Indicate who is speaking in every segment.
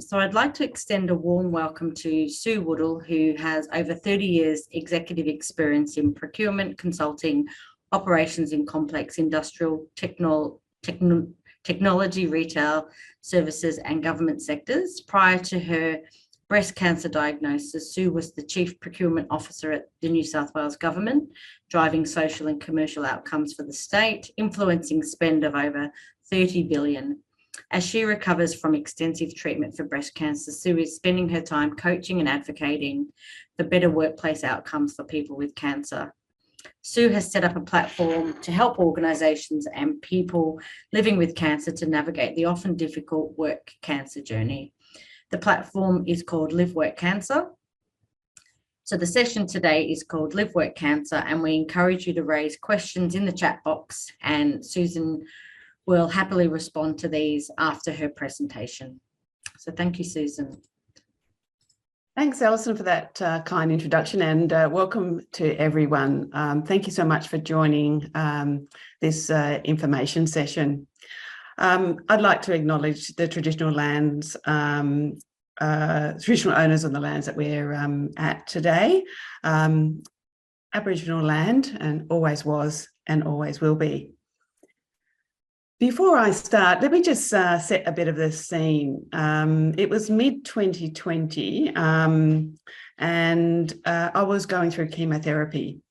Speaker 1: So I'd like to extend a warm welcome to Sue Woodall, who has over 30 years executive experience in procurement, consulting, operations in complex industrial, technology, retail, services and government sectors. Prior to her breast cancer diagnosis, Sue was the Chief Procurement Officer at the New South Wales Government, driving social and commercial outcomes for the state, influencing spend of over $30 billion. As she recovers from extensive treatment for breast cancer, Sue is spending her time coaching and advocating for better workplace outcomes for people with cancer. Sue has set up a platform to help organisations and people living with cancer to navigate the often difficult work cancer journey. The platform is called Live Work Cancer. So the session today is called Live Work Cancer, and we encourage you to raise questions in the chat box, and Susan will happily respond to these after her presentation. So thank you, Susan.
Speaker 2: Thanks, Alison, for that kind introduction, and welcome to everyone. Thank you so much for joining this information session. I'd like to acknowledge the traditional lands, traditional owners on the lands that we're at today. Aboriginal land, and always was and always will be. Before I start, let me just set a bit of the scene. It was mid-2020, and I was going through chemotherapy.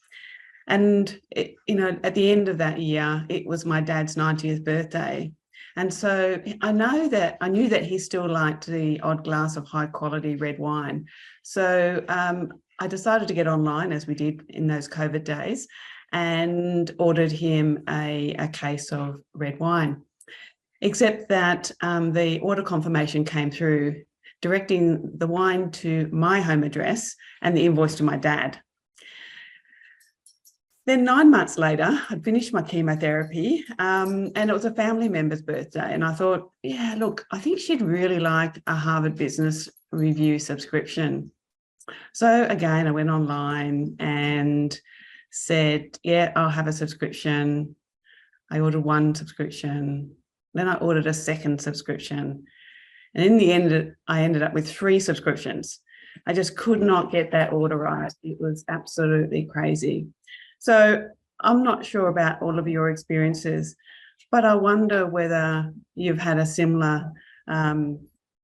Speaker 2: And, at the end of that year, it was my dad's 90th birthday. And so I knew that he still liked the odd glass of high quality red wine. So I decided to get online, as we did in those COVID days, and ordered him a case of red wine. Except that the order confirmation came through directing the wine to my home address and the invoice to my dad. Then 9 months later, I'd finished my chemotherapy, and it was a family member's birthday. And I thought, yeah, look, I think she'd really like a Harvard Business Review subscription. So again, I went online and said, yeah, I'll have a subscription. I ordered one subscription. Then I ordered a second subscription. And in the end, I ended up with 3 subscriptions. I just could not get that order right. It was absolutely crazy. So I'm not sure about all of your experiences, but I wonder whether you've had a similar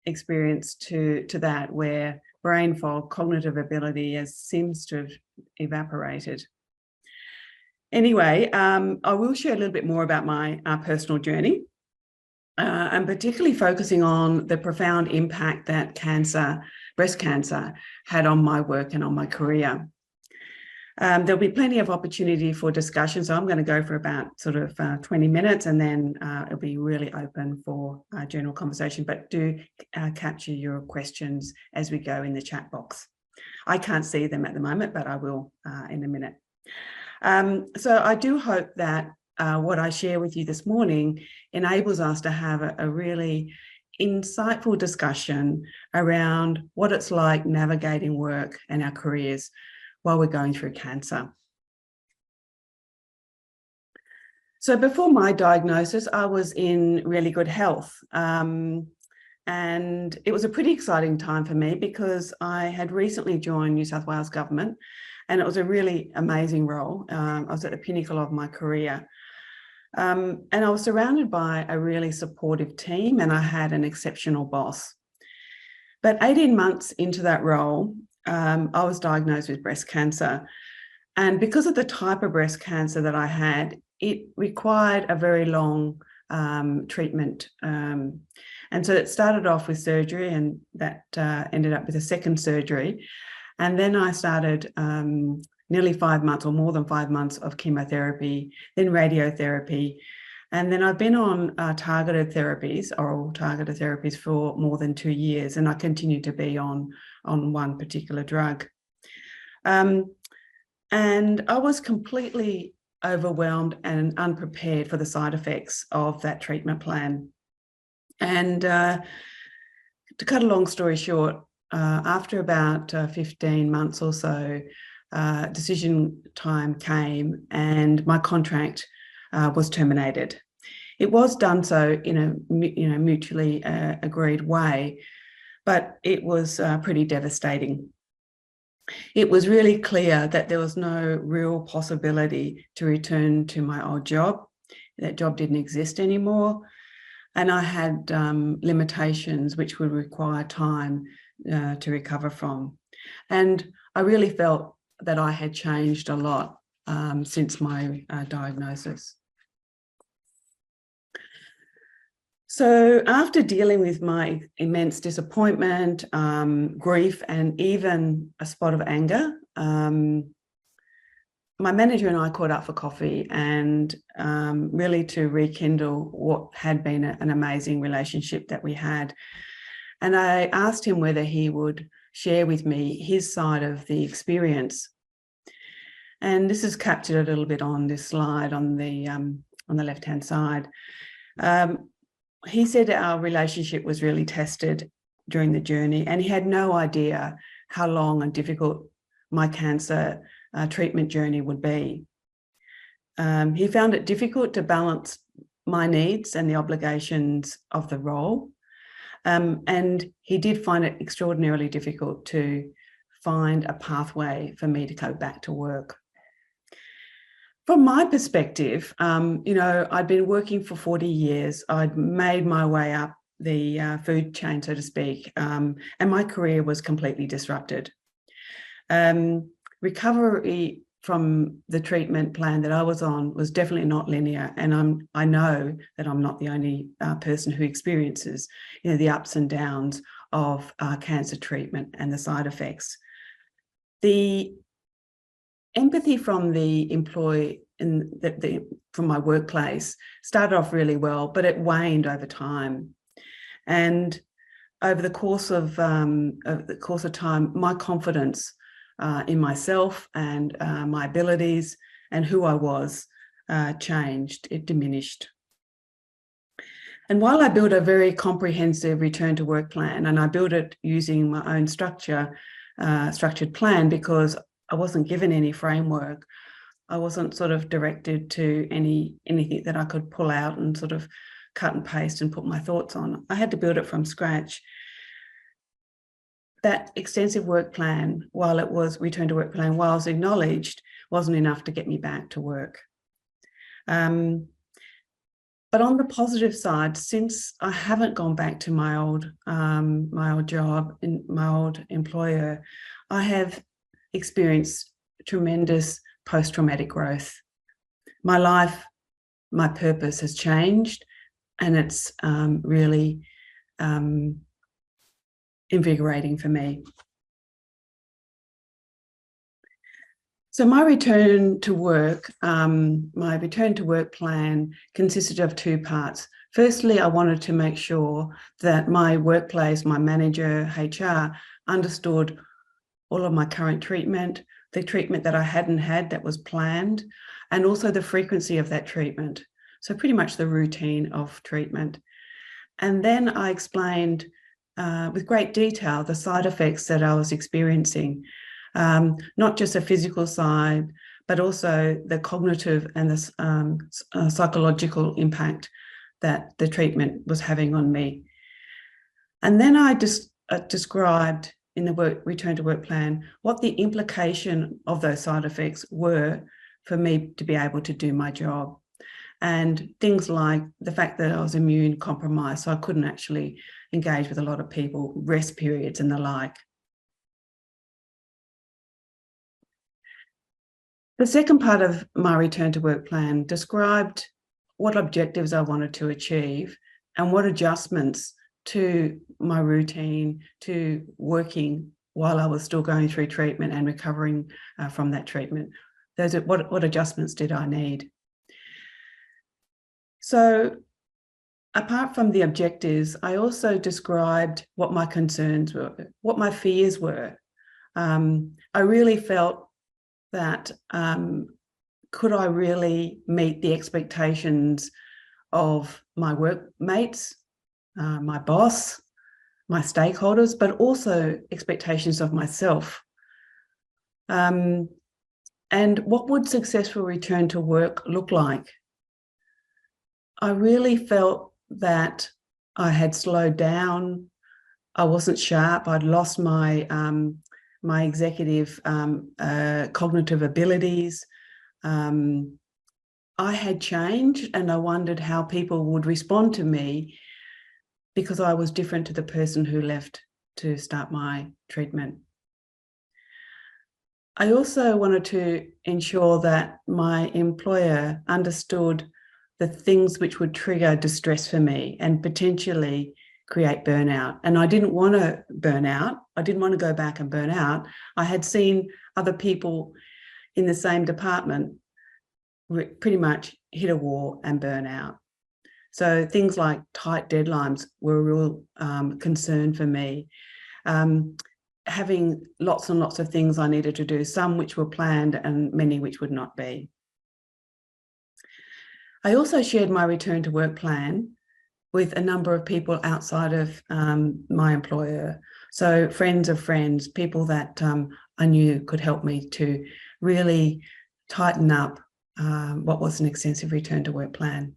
Speaker 2: experience to that, where brain fog, cognitive ability seems to have evaporated. Anyway, I will share a little bit more about my personal journey, and particularly focusing on the profound impact that breast cancer, had on my work and on my career. There'll be plenty of opportunity for discussion, so I'm going to go for about sort of 20 minutes, and then it'll be really open for general conversation, but do capture your questions as we go in the chat box. I can't see them at the moment, but I will in a minute. So I do hope that what I share with you this morning enables us to have a really insightful discussion around what it's like navigating work and our careers while we're going through cancer. So before my diagnosis, I was in really good health. And it was a pretty exciting time for me because I had recently joined New South Wales Government, and it was a really amazing role. I was at the pinnacle of my career. And I was surrounded by a really supportive team, and I had an exceptional boss. But 18 months into that role, I was diagnosed with breast cancer. And because of the type of breast cancer that I had, it required a very long treatment. And so it started off with surgery, and that ended up with a second surgery. And then I started nearly 5 months, or more than 5 months, of chemotherapy, then radiotherapy. And then I've been on targeted therapies, oral targeted therapies, for more than 2 years, and I continue to be on one particular drug. And I was completely overwhelmed and unprepared for the side effects of that treatment plan. And to cut a long story short, after about 15 months or so, decision time came, and my contract was terminated. It was done so in a mutually agreed way, but it was pretty devastating. It was really clear that there was no real possibility to return to my old job. That job didn't exist anymore. And I had limitations which would require time to recover from. And I really felt that I had changed a lot since my diagnosis. So after dealing with my immense disappointment, grief, and even a spot of anger, my manager and I caught up for coffee and really to rekindle what had been an amazing relationship that we had. And I asked him whether he would share with me his side of the experience. And this is captured a little bit on this slide on the left-hand side. He said our relationship was really tested during the journey, and he had no idea how long and difficult my cancer treatment journey would be. He found it difficult to balance my needs and the obligations of the role. And he did find it extraordinarily difficult to find a pathway for me to go back to work. From my perspective, I'd been working for 40 years. I'd made my way up the food chain, so to speak, and my career was completely disrupted. Recovery from the treatment plan that I was on was definitely not linear, and I know that I'm not the only person who experiences, the ups and downs of cancer treatment and the side effects. The empathy from the employee from my workplace started off really well, but it waned over time. And over the course of time, my confidence in myself and my abilities and who I was changed. It diminished. And while I built a very comprehensive return to work plan, and I built it using my own structured plan because I wasn't given any framework, I wasn't sort of directed to anything that I could pull out and sort of cut and paste and put my thoughts on. I had to build it from scratch. That extensive work plan, while it was return to work plan, while it was acknowledged, wasn't enough to get me back to work. But on the positive side, since I haven't gone back to my old job in my old employer, I have experienced tremendous post-traumatic growth. My life, my purpose has changed, and it's really invigorating for me. So my return to work plan consisted of two parts. Firstly, I wanted to make sure that my workplace, my manager, HR, understood all of my current treatment, the treatment that I hadn't had that was planned, and also the frequency of that treatment. So pretty much the routine of treatment. And then I explained with great detail the side effects that I was experiencing. Not just a physical side, but also the cognitive and the psychological impact that the treatment was having on me. And then I just described in the return to work plan what the implication of those side effects were for me to be able to do my job. And things like the fact that I was immune compromised, so I couldn't actually engage with a lot of people, rest periods and the like. The second part of my return to work plan described what objectives I wanted to achieve and what adjustments to my routine, to working while I was still going through treatment and recovering from that treatment. Those are what adjustments did I need? So apart from the objectives, I also described what my concerns were, what my fears were. I really felt that could I really meet the expectations of my workmates, my boss, my stakeholders, but also expectations of myself. And what would successful return to work look like? I really felt that I had slowed down. I wasn't sharp. I'd lost my my executive cognitive abilities. I had changed, and I wondered how people would respond to me because I was different to the person who left to start my treatment. I also wanted to ensure that my employer understood the things which would trigger distress for me and potentially create burnout. And I didn't want to burn out. I didn't want to go back and burn out. I had seen other people in the same department pretty much hit a wall and burn out. So things like tight deadlines were a real concern for me. Having lots and lots of things I needed to do, some which were planned and many which would not be. I also shared my return to work plan with a number of people outside of my employer. So friends of friends, people that I knew could help me to really tighten up what was an extensive return to work plan.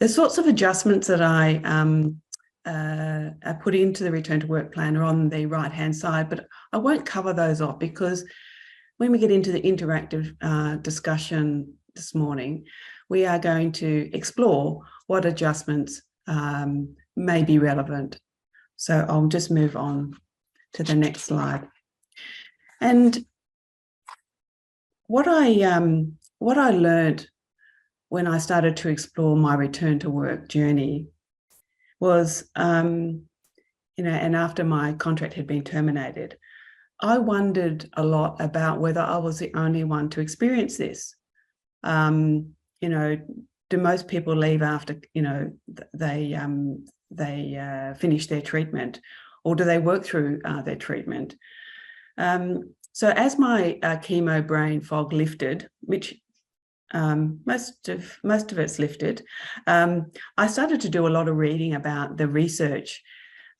Speaker 2: The sorts of adjustments that I put into the return to work plan are on the right-hand side, but I won't cover those off because when we get into the interactive discussion this morning, we are going to explore what adjustments may be relevant. So I'll just move on to the next slide. And what I learned when I started to explore my return to work journey was, and after my contract had been terminated, I wondered a lot about whether I was the only one to experience this. Do most people leave after, they finish their treatment, or do they work through their treatment? So as my chemo brain fog lifted, which most of it's lifted, I started to do a lot of reading about the research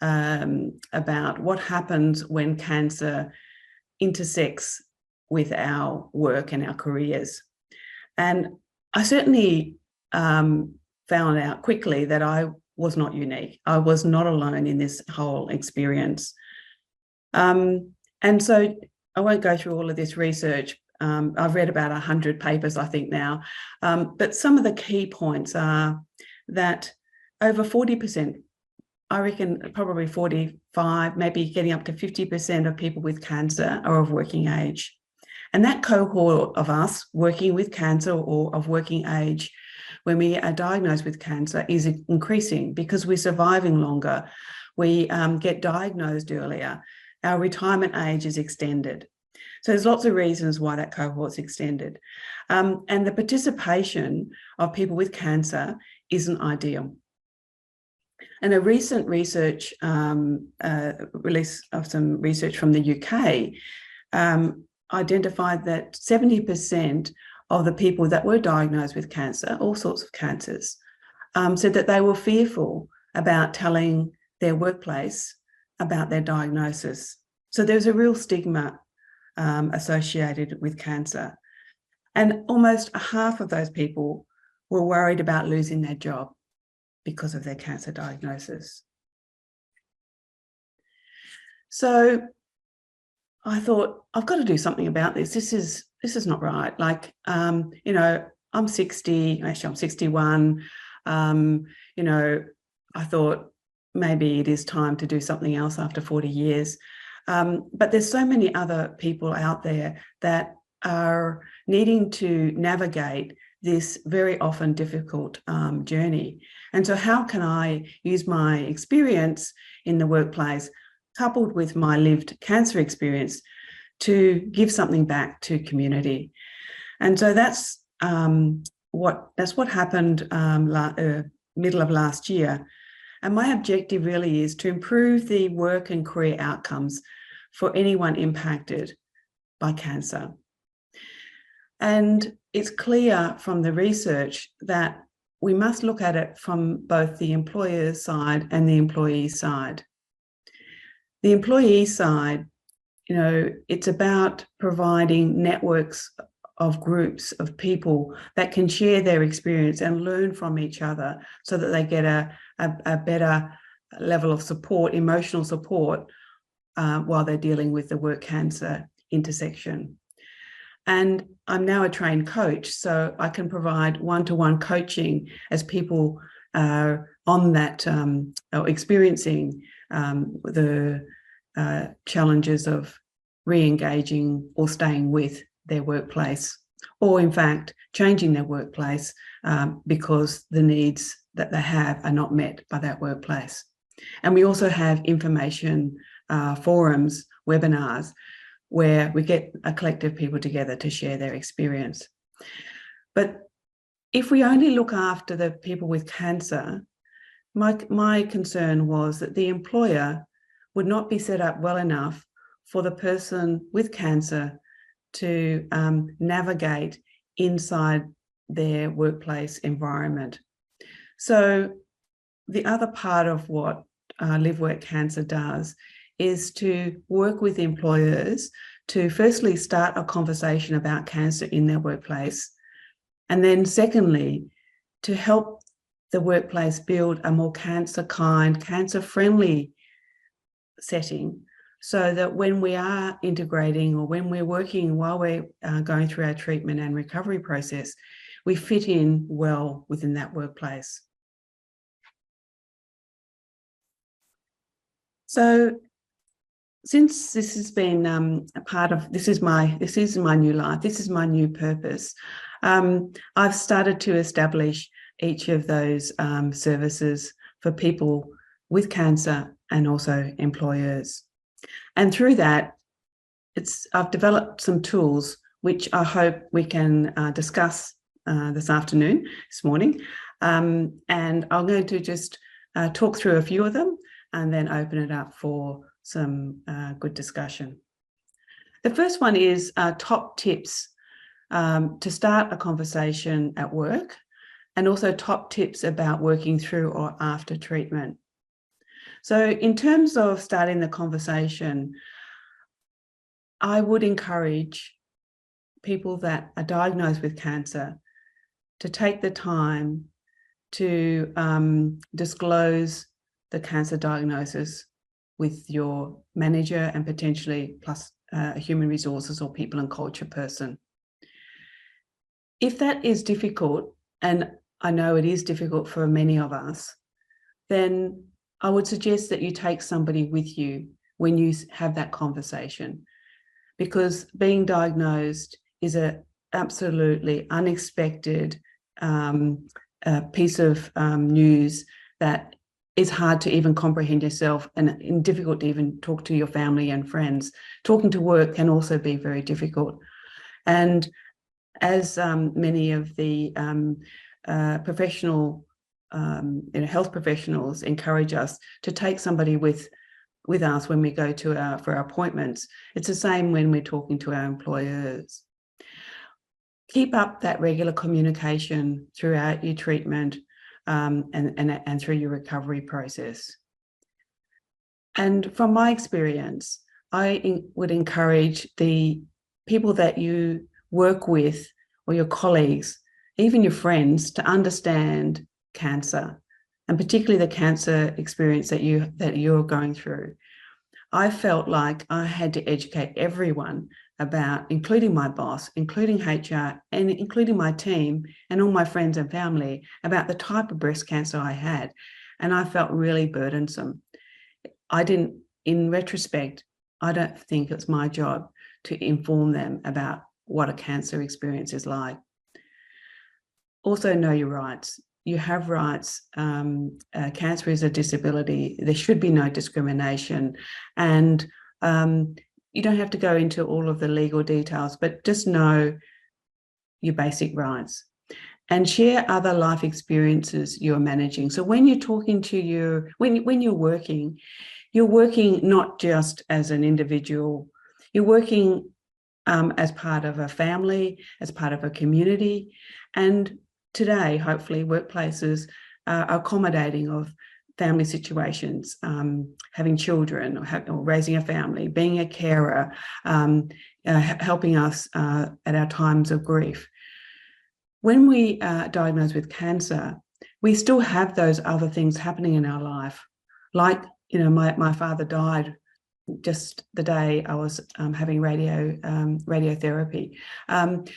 Speaker 2: about what happens when cancer intersects with our work and our careers. And I certainly found out quickly that I was not unique. I was not alone in this whole experience. And so I won't go through all of this research. I've read about 100 papers, I think now. But some of the key points are that over 40%, I reckon probably 45, maybe getting up to 50% of people with cancer are of working age. And that cohort of us working with cancer or of working age, when we are diagnosed with cancer, is increasing because we're surviving longer. We get diagnosed earlier. Our retirement age is extended. So there's lots of reasons why that cohort's extended. And the participation of people with cancer isn't ideal. And a recent research release of some research from the UK identified that 70% of the people that were diagnosed with cancer, all sorts of cancers, said that they were fearful about telling their workplace about their diagnosis. So there's a real stigma associated with cancer. And almost half of those people were worried about losing their job because of their cancer diagnosis. So I thought, I've got to do something about this. This is not right. Like, I'm 60, actually I'm 61. I thought maybe it is time to do something else after 40 years. But there's so many other people out there that are needing to navigate this very often difficult journey. And so how can I use my experience in the workplace, coupled with my lived cancer experience, to give something back to community? And so that's what happened middle of last year. And my objective really is to improve the work and career outcomes for anyone impacted by cancer. And it's clear from the research that we must look at it from both the employer's side and the employee side. The employee side, it's about providing networks of groups of people that can share their experience and learn from each other so that they get a better level of support, emotional support, while they're dealing with the work cancer intersection. And I'm now a trained coach, so I can provide one-to-one coaching as people are on that or experiencing the challenges of re-engaging or staying with their workplace, or in fact changing their workplace because the needs that they have are not met by that workplace. And we also have information forums, webinars, where we get a collective of people together to share their experience. But if we only look after the people with cancer, my concern was that the employer would not be set up well enough for the person with cancer to navigate inside their workplace environment. So the other part of what Live Work Cancer does is to work with employers to firstly start a conversation about cancer in their workplace, and then secondly, to help the workplace build a more cancer-kind, cancer-friendly setting, so that when we are integrating or when we're working while we're going through our treatment and recovery process, we fit in well within that workplace. So since this has been a part of, this is my new life, this is my new purpose, I've started to establish each of those services for people with cancer and also employers. And through that, I've developed some tools which I hope we can discuss this morning. And I'm going to just talk through a few of them and then open it up for some good discussion. The first one is top tips to start a conversation at work, and also top tips about working through or after treatment. So in terms of starting the conversation, I would encourage people that are diagnosed with cancer to take the time to disclose the cancer diagnosis with your manager and potentially plus a human resources or people and culture person. If that is difficult, and I know it is difficult for many of us, then I would suggest that you take somebody with you when you have that conversation, because being diagnosed is an absolutely unexpected piece of news that is hard to even comprehend yourself and difficult to even talk to your family and friends. Talking to work can also be very difficult. And as many of the professional health professionals encourage us to take somebody with us when we go to for our appointments, it's the same when we're talking to our employers. Keep up that regular communication throughout your treatment and through your recovery process. And from my experience, I would encourage the people that you work with or your colleagues, even your friends, to understand cancer, and particularly the cancer experience that you're going through. I felt like I had to educate everyone about, including my boss, including HR, and including my team and all my friends and family, about the type of breast cancer I had. And I felt really burdensome. In retrospect, I don't think it's my job to inform them about what a cancer experience is like. Also, know your rights. You have rights. Cancer is a disability. There should be no discrimination. And you don't have to go into all of the legal details, but just know your basic rights and share other life experiences you're managing. So when you're talking to when you're working not just as an individual, you're working as part of a family, as part of a community. And today, hopefully, workplaces are accommodating of family situations, having children or raising a family, being a carer, helping us at our times of grief. When we are diagnosed with cancer, we still have those other things happening in our life, like, you know, my father died just the day I was having radiotherapy.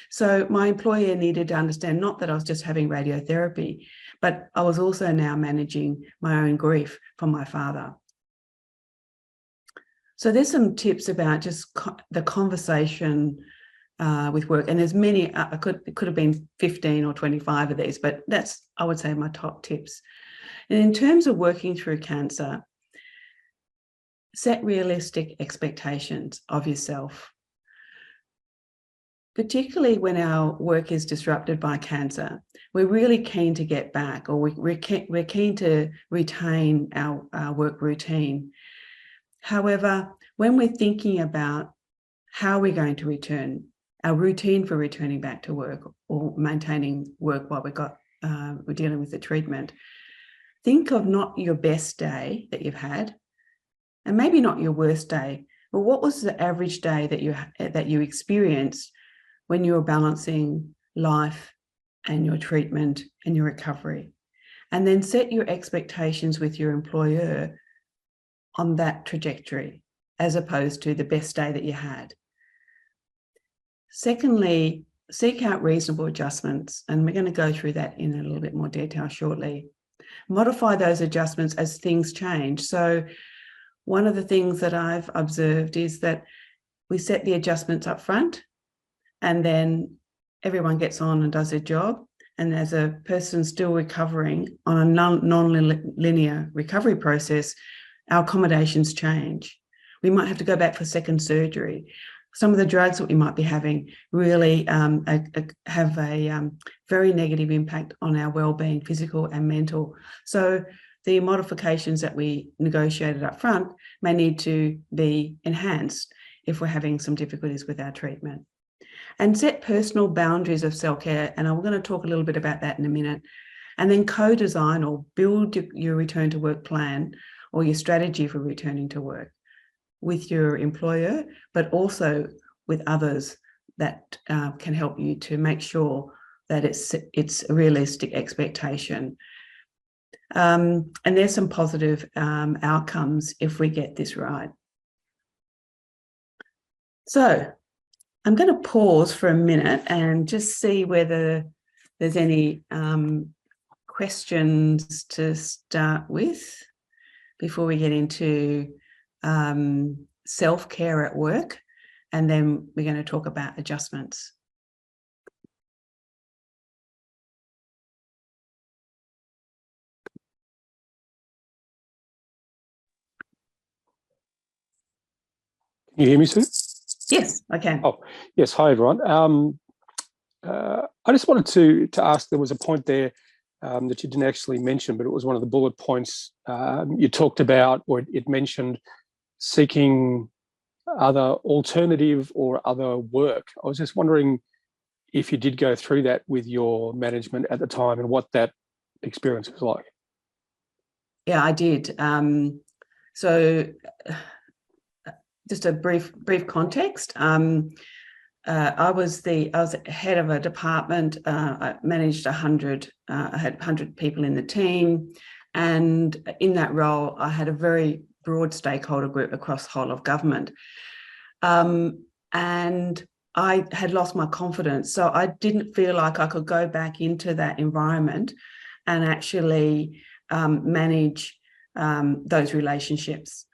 Speaker 2: So my employer needed to understand not that I was just having radiotherapy, but I was also now managing my own grief from my father. So there's some tips about just the conversation with work, and there's many. It could have been 15 or 25 of these, but that's, I would say, my top tips. And in terms of working through cancer, set realistic expectations of yourself, particularly when our work is disrupted by cancer. We're really keen to get back, or we're keen to retain our work routine. However, when we're thinking about how we're going to return, our routine for returning back to work or maintaining work while we're dealing with the treatment, think of not your best day that you've had, and maybe not your worst day, but what was the average day that you experienced when you were balancing life and your treatment and your recovery. And then set your expectations with your employer on that trajectory, as opposed to the best day that you had. Secondly, seek out reasonable adjustments, and we're going to go through that in a little bit more detail shortly. Modify those adjustments as things change. So one of the things that I've observed is that we set the adjustments up front, and then everyone gets on and does their job. And as a person still recovering on a non-linear recovery process, our accommodations change. We might have to go back for second surgery. Some of the drugs that we might be having really have a very negative impact on our well-being, physical and mental. So the modifications that we negotiated up front may need to be enhanced if we're having some difficulties with our treatment. And set personal boundaries of self-care, and I'm going to talk a little bit about that in a minute. And then co-design or build your return to work plan or your strategy for returning to work with your employer, but also with others that can help you to make sure that it's a realistic expectation. And there's some positive outcomes if we get this right. So I'm going to pause for a minute and just see whether there's any questions to start with before we get into self-care at work, and then we're going to talk about adjustments.
Speaker 3: Can you hear me, Sue?
Speaker 2: Yes, I can.
Speaker 3: Oh, yes. Hi, everyone. I just wanted to ask, there was a point there that you didn't actually mention, but it was one of the bullet points you talked about, or it mentioned seeking other alternative or other work. I was just wondering if you did go through that with your management at the time and what that experience was like.
Speaker 2: Yeah, I did. So just a brief context. I was head of a department. I managed 100. I had 100 people in the team, and in that role, I had a very broad stakeholder group across the whole of government. And I had lost my confidence, so I didn't feel like I could go back into that environment and actually manage those relationships.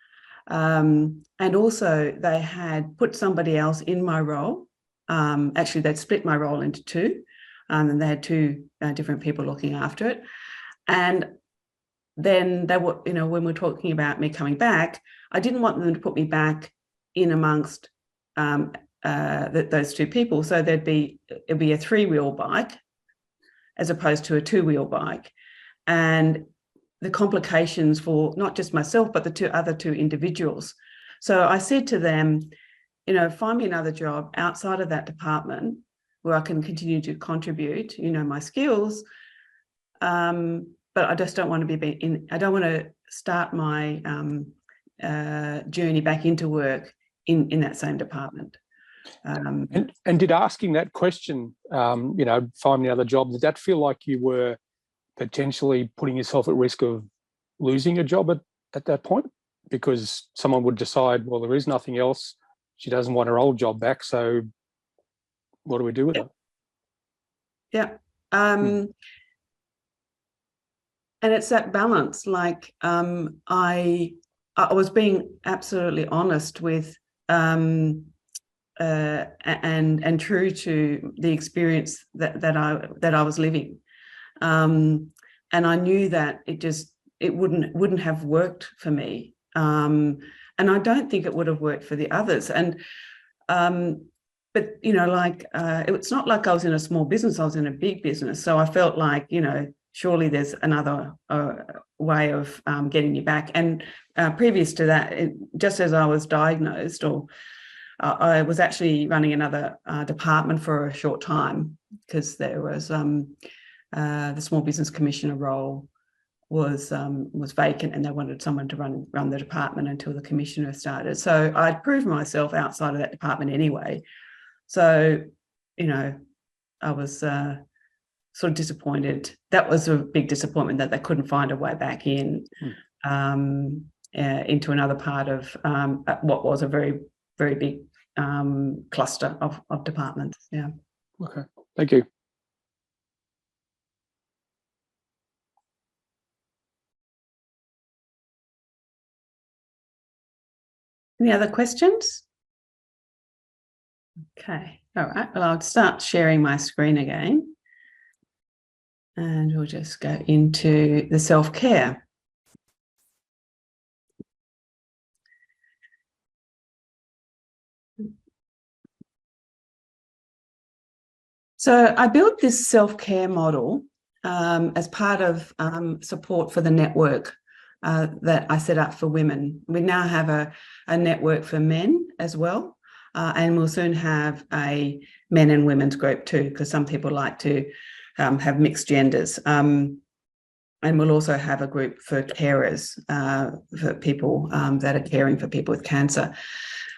Speaker 2: And also, they had put somebody else in my role. Actually, they'd split my role into two, and they had two different people looking after it. And then they were, when we're talking about me coming back, I didn't want them to put me back in amongst those two people. So it'd be a 3-wheel bike as opposed to a 2-wheel bike. And the complications for not just myself, but the other two individuals. So I said to them, find me another job outside of that department where I can continue to contribute, my skills. But I just don't want to I don't want to start my journey back into work in that same department.
Speaker 3: And did asking that question, find me another job, did that feel like you were potentially putting yourself at risk of losing a job at that point? Because someone would decide, well, there is nothing else. She doesn't want her old job back, so what do we do with her?
Speaker 2: Yeah. And it's that balance. Like I was being absolutely honest with and true to the experience that I was living, and I knew that it wouldn't have worked for me, and I don't think it would have worked for the others. And but like it's not like I was in a small business; I was in a big business. So I felt like surely there's another way of getting you back. And previous to that, just as I was diagnosed, or I was actually running another department for a short time, because there was the Small Business Commissioner role was vacant, and they wanted someone to run the department until the commissioner started. So I'd proved myself outside of that department anyway. So, I was sort of disappointed. That was a big disappointment that they couldn't find a way back in into another part of what was a very, very big cluster of departments. Yeah.
Speaker 3: Okay, thank you.
Speaker 2: Any other questions? Okay, all right. Well, I'll start sharing my screen again. And we'll just go into the self-care. So I built this self-care model as part of support for the network that I set up for women. We now have a network for men as well, and we'll soon have a men and women's group too, because some people like to have mixed genders. And we'll also have a group for carers, for people that are caring for people with cancer.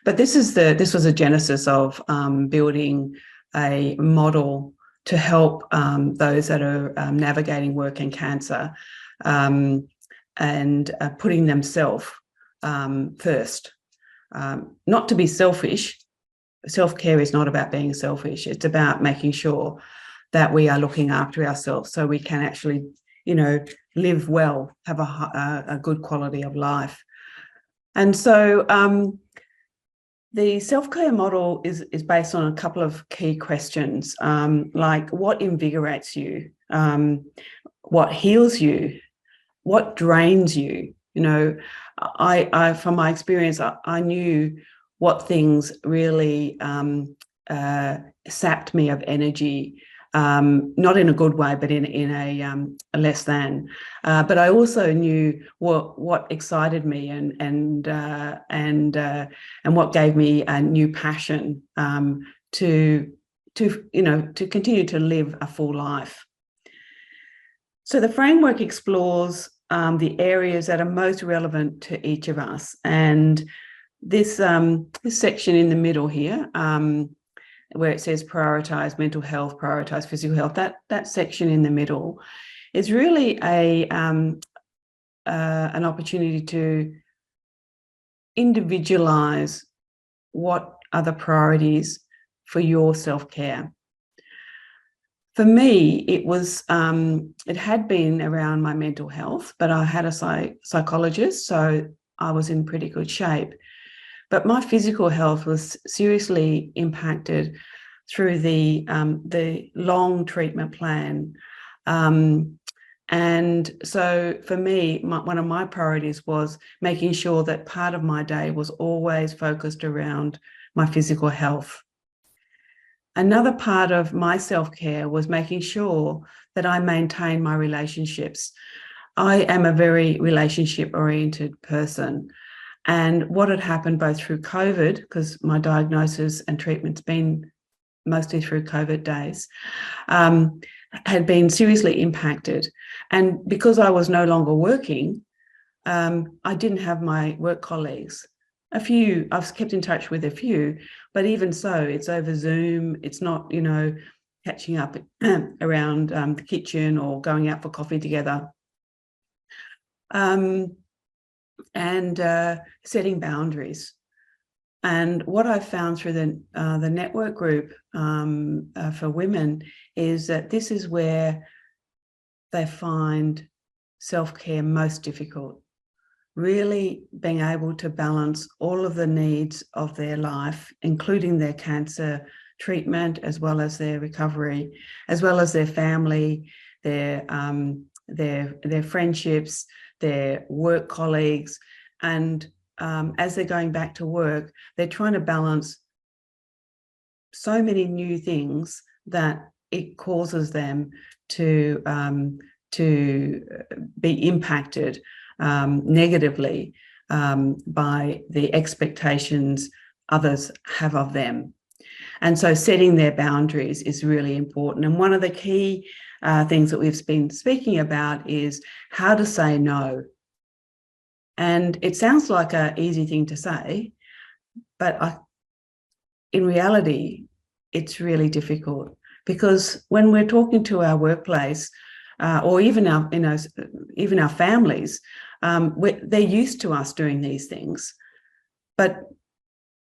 Speaker 2: But this was a genesis of building a model to help those that are navigating work and cancer, and putting themselves first. Not to be selfish. Self-care is not about being selfish. It's about making sure that we are looking after ourselves so we can actually, live well, have a good quality of life. And so the self-care model is based on a couple of key questions, like what invigorates you, what heals you, what drains you. I from my experience, I knew what things really sapped me of energy, not in a good way, but in a less than. But I also knew what excited me and what gave me a new passion to continue to live a full life. So the framework explores the areas that are most relevant to each of us, and this section in the middle here, where it says prioritise mental health, prioritise physical health, that section in the middle is really an opportunity to individualise what are the priorities for your self-care. For me, it had been around my mental health, but I had a psychologist, so I was in pretty good shape. But my physical health was seriously impacted through the long treatment plan. And so for me, one of my priorities was making sure that part of my day was always focused around my physical health. Another part of my self-care was making sure that I maintain my relationships. I am a very relationship-oriented person. And what had happened both through COVID, because my diagnosis and treatment's been mostly through COVID days, had been seriously impacted. And because I was no longer working, I didn't have my work colleagues. I've kept in touch with a few, but even so, it's over Zoom. It's not, catching up around the kitchen or going out for coffee together. and setting boundaries. And what I've found through the network group for women is that this is where they find self-care most difficult. Really being able to balance all of the needs of their life, including their cancer treatment, as well as their recovery, as well as their family, their friendships, their work colleagues. And as they're going back to work, they're trying to balance so many new things that it causes them to be impacted negatively by the expectations others have of them. And so setting their boundaries is really important. And one of the key things that we've been speaking about is how to say no. And it sounds like an easy thing to say, but in reality, it's really difficult, because when we're talking to our workplace or even our families, they're used to us doing these things, but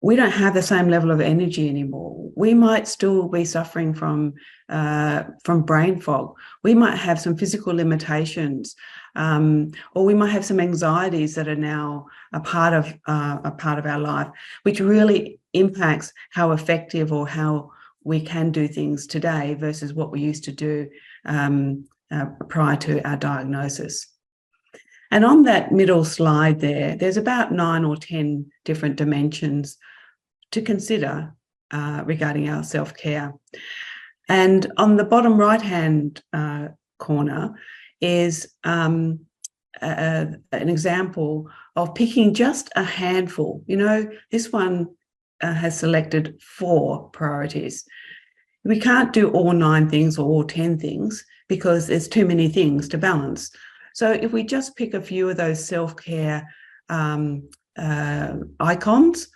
Speaker 2: we don't have the same level of energy anymore. We might still be suffering from brain fog. We might have some physical limitations, or we might have some anxieties that are now a part of our life, which really impacts how effective or how we can do things today versus what we used to do prior to our diagnosis. And on that middle slide there's about 9 or 10 different dimensions to consider regarding our self-care. And on the bottom right-hand corner is an example of picking just a handful. You know, this one has selected 4 priorities. We can't do all 9 things or all 10 things because there's too many things to balance. So if we just pick a few of those self-care icons,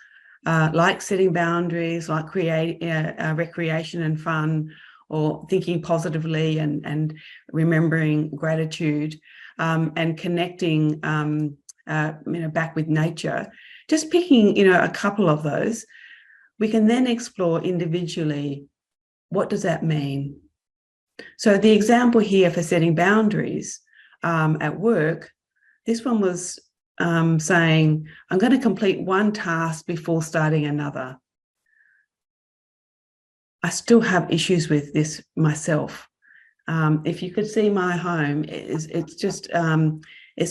Speaker 2: like setting boundaries, like recreation and fun, or thinking positively and remembering gratitude, and connecting back with nature, just picking a couple of those, we can then explore individually, what does that mean? So the example here for setting boundaries at work, this one was saying, I'm going to complete one task before starting another. I still have issues with this myself. If you could see my home, it's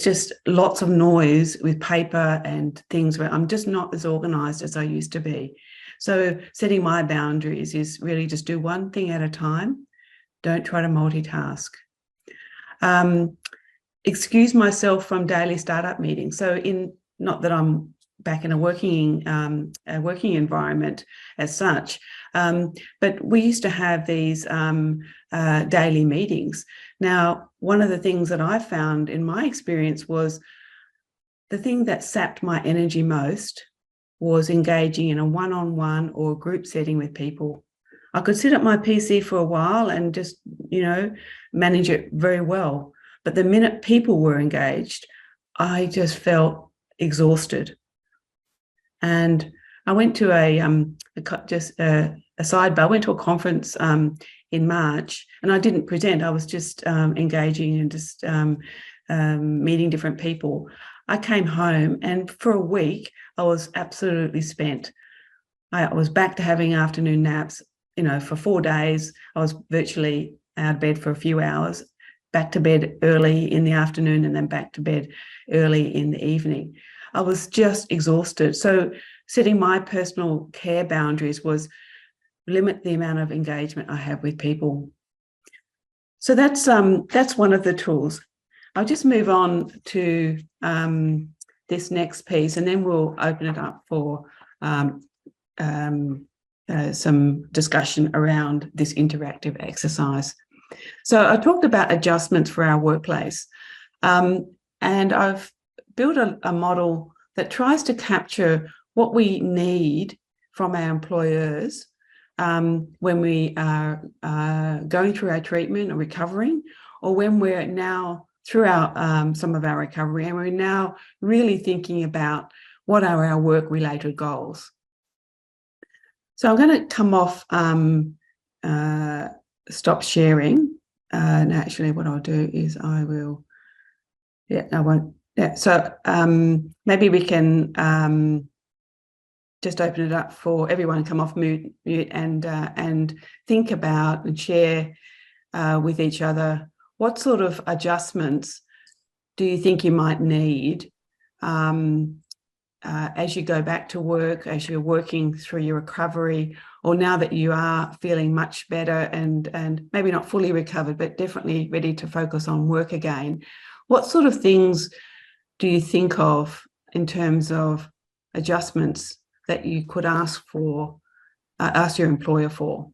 Speaker 2: just lots of noise with paper and things where I'm just not as organized as I used to be. So setting my boundaries is really just do one thing at a time. Don't try to multitask. Excuse myself from daily startup meetings. So not that I'm back in a working environment as such, but we used to have these daily meetings. Now, one of the things that I found in my experience was the thing that sapped my energy most was engaging in a one-on-one or group setting with people. I could sit at my PC for a while and just, manage it very well. But the minute people were engaged, I just felt exhausted. And I went to a sidebar. I went to a conference in March, and I didn't present. I was just engaging and just meeting different people. I came home, and for a week, I was absolutely spent. I was back to having afternoon naps. For 4 days, I was virtually out of bed for a few hours, back to bed early in the afternoon, and then back to bed early in the evening. I was just exhausted. So setting my personal care boundaries was limit the amount of engagement I have with people. So that's one of the tools. I'll just move on to this next piece, and then we'll open it up for some discussion around this interactive exercise. So I talked about adjustments for our workplace, and I've built a model that tries to capture what we need from our employers when we are going through our treatment or recovering, or when we're now throughout some of our recovery, and we're now really thinking about what are our work-related goals. So I'm going to come off, stop sharing, and actually what I'll do is I will, I won't, so maybe we can just open it up for everyone to come off mute and think about and share with each other what sort of adjustments do you think you might need as you go back to work, as you're working through your recovery, or now that you are feeling much better and maybe not fully recovered, but definitely ready to focus on work again. What sort of things do you think of in terms of adjustments that you could ask your employer for?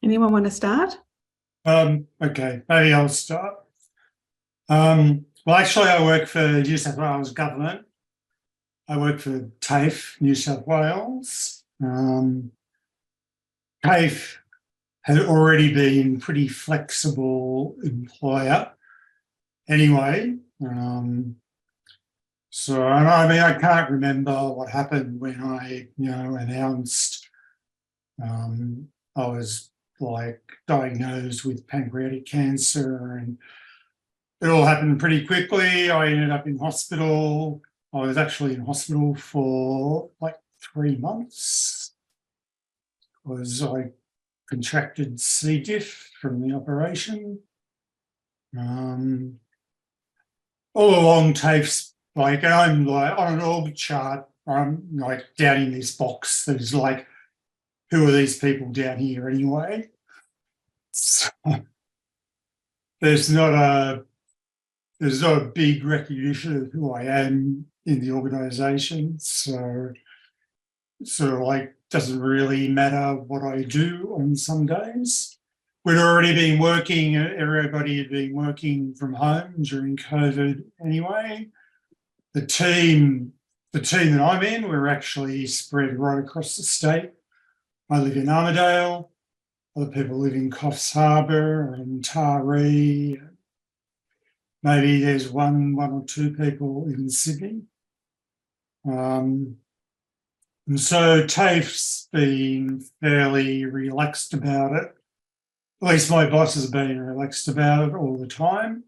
Speaker 2: Anyone want to start?
Speaker 4: Okay, maybe I'll start. Well, actually, I work for New South Wales Government. I work for TAFE, New South Wales. TAFE had already been pretty flexible employer anyway. So, I mean, I can't remember what happened when I, announced I was diagnosed with pancreatic cancer, and it all happened pretty quickly. I ended up in hospital. I was actually in hospital for 3 months because I contracted C. diff from the operation. All along TAFE's I'm on an org chart. I'm down in this box that is who are these people down here anyway? So, there's not a big recognition of who I am in the organisation. So doesn't really matter what I do on some days. We'd already been working, everybody had been working from home during COVID anyway. The team that I'm in, we're actually spread right across the state. I live in Armidale, other people live in Coffs Harbour and Taree. Maybe there's one or two people in Sydney. And so TAFE's been fairly relaxed about it. At least my boss has been relaxed about it all the time.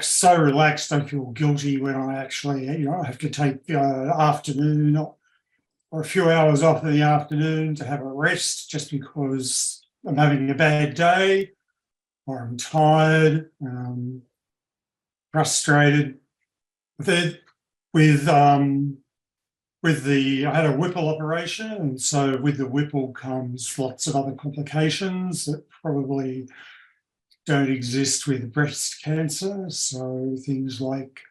Speaker 4: So relaxed, I feel guilty when I actually, I have to take the afternoon or a few hours off in the afternoon to have a rest just because I'm having a bad day or I'm tired, frustrated. I had a Whipple operation, and so with the Whipple comes lots of other complications that probably don't exist with breast cancer. So things like,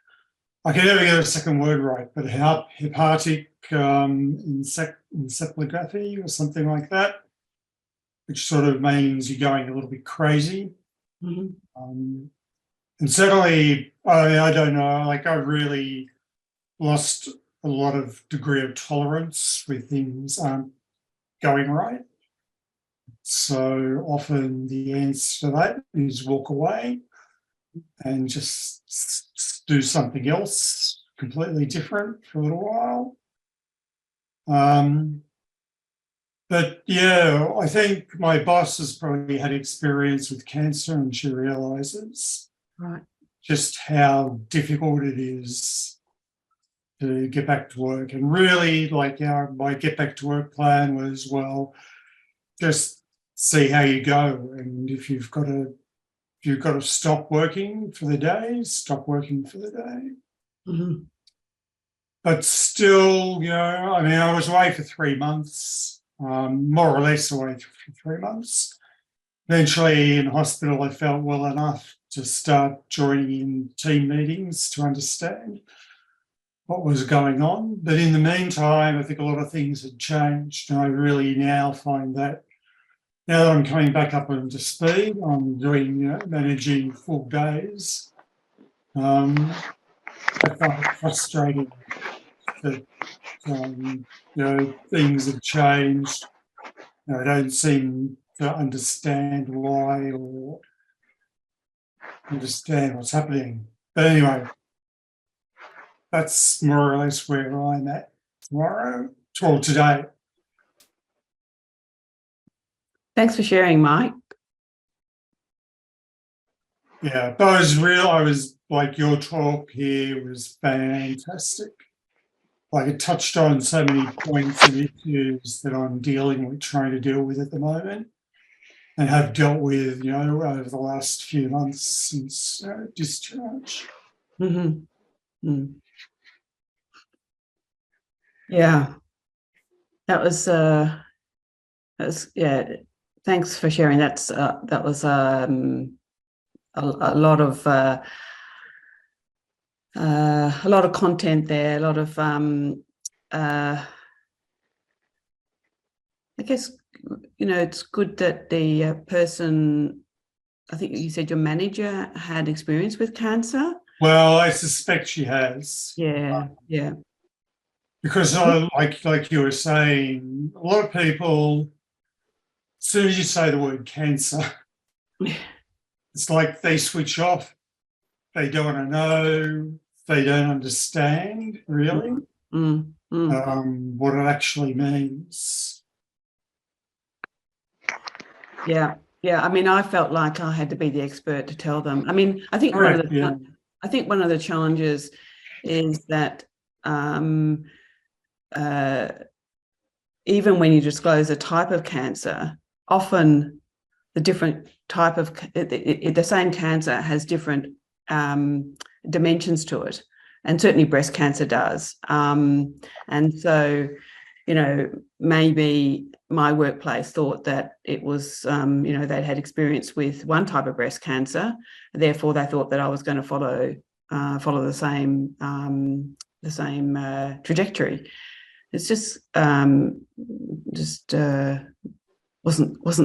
Speaker 4: I can never get a second word right, but hepatic encephalopathy or something like that, which sort of means you're going a little bit crazy. Mm-hmm. And certainly, I don't know, I've really lost a lot of degree of tolerance with things aren't going right. So often the answer to that is walk away and just do something else completely different for a little while. But yeah, I think my boss has probably had experience with cancer, and she realises just how difficult it is to get back to work. And really, my get back to work plan was, well, just see how you go, and if you've got to stop working for the day, stop working for the day. Mm-hmm. But still, I was away for 3 months, more or less away for 3 months. Eventually in hospital, I felt well enough to start joining in team meetings to understand what was going on. But in the meantime, I think a lot of things had changed, and I really now find that now that I'm coming back up into speed, I'm doing managing full days. I find it frustrating that things have changed. I don't seem to understand why or understand what's happening. But anyway, that's more or less where I'm at today.
Speaker 2: Thanks for sharing, Mike.
Speaker 4: Yeah, but I was like, your talk here was fantastic. Like, it touched on so many points and issues that I'm trying to deal with at the moment, and have dealt with, over the last few months since discharge.
Speaker 2: Mm-hmm. Mm. Yeah, that was yeah. Thanks for sharing. That was a lot of content there. A lot of I guess, it's good that the person, I think you said your manager had experience with cancer.
Speaker 4: Well, I suspect she has.
Speaker 2: Yeah, yeah.
Speaker 4: Because like you were saying, a lot of people, as soon as you say the word cancer, it's like they switch off. They don't want to know. They don't understand, really, what it actually means.
Speaker 2: Yeah, yeah. I mean, I felt like I had to be the expert to tell them. I mean, I think one of the challenges is that even when you disclose a type of cancer, often the different type of the same cancer has different dimensions to it, and certainly breast cancer does. And so, maybe my workplace thought that it was, they'd had experience with one type of breast cancer, therefore they thought that I was going to follow the same trajectory. It's just wasn't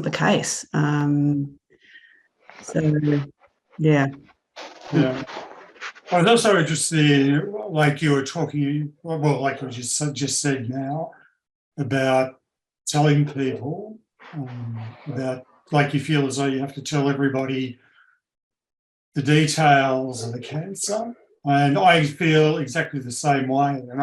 Speaker 2: the case. So yeah.
Speaker 4: Yeah. I was also interested, like you were talking, well, like you just said now, about telling people about, like, you feel as though you have to tell everybody the details of the cancer. And I feel exactly the same way. And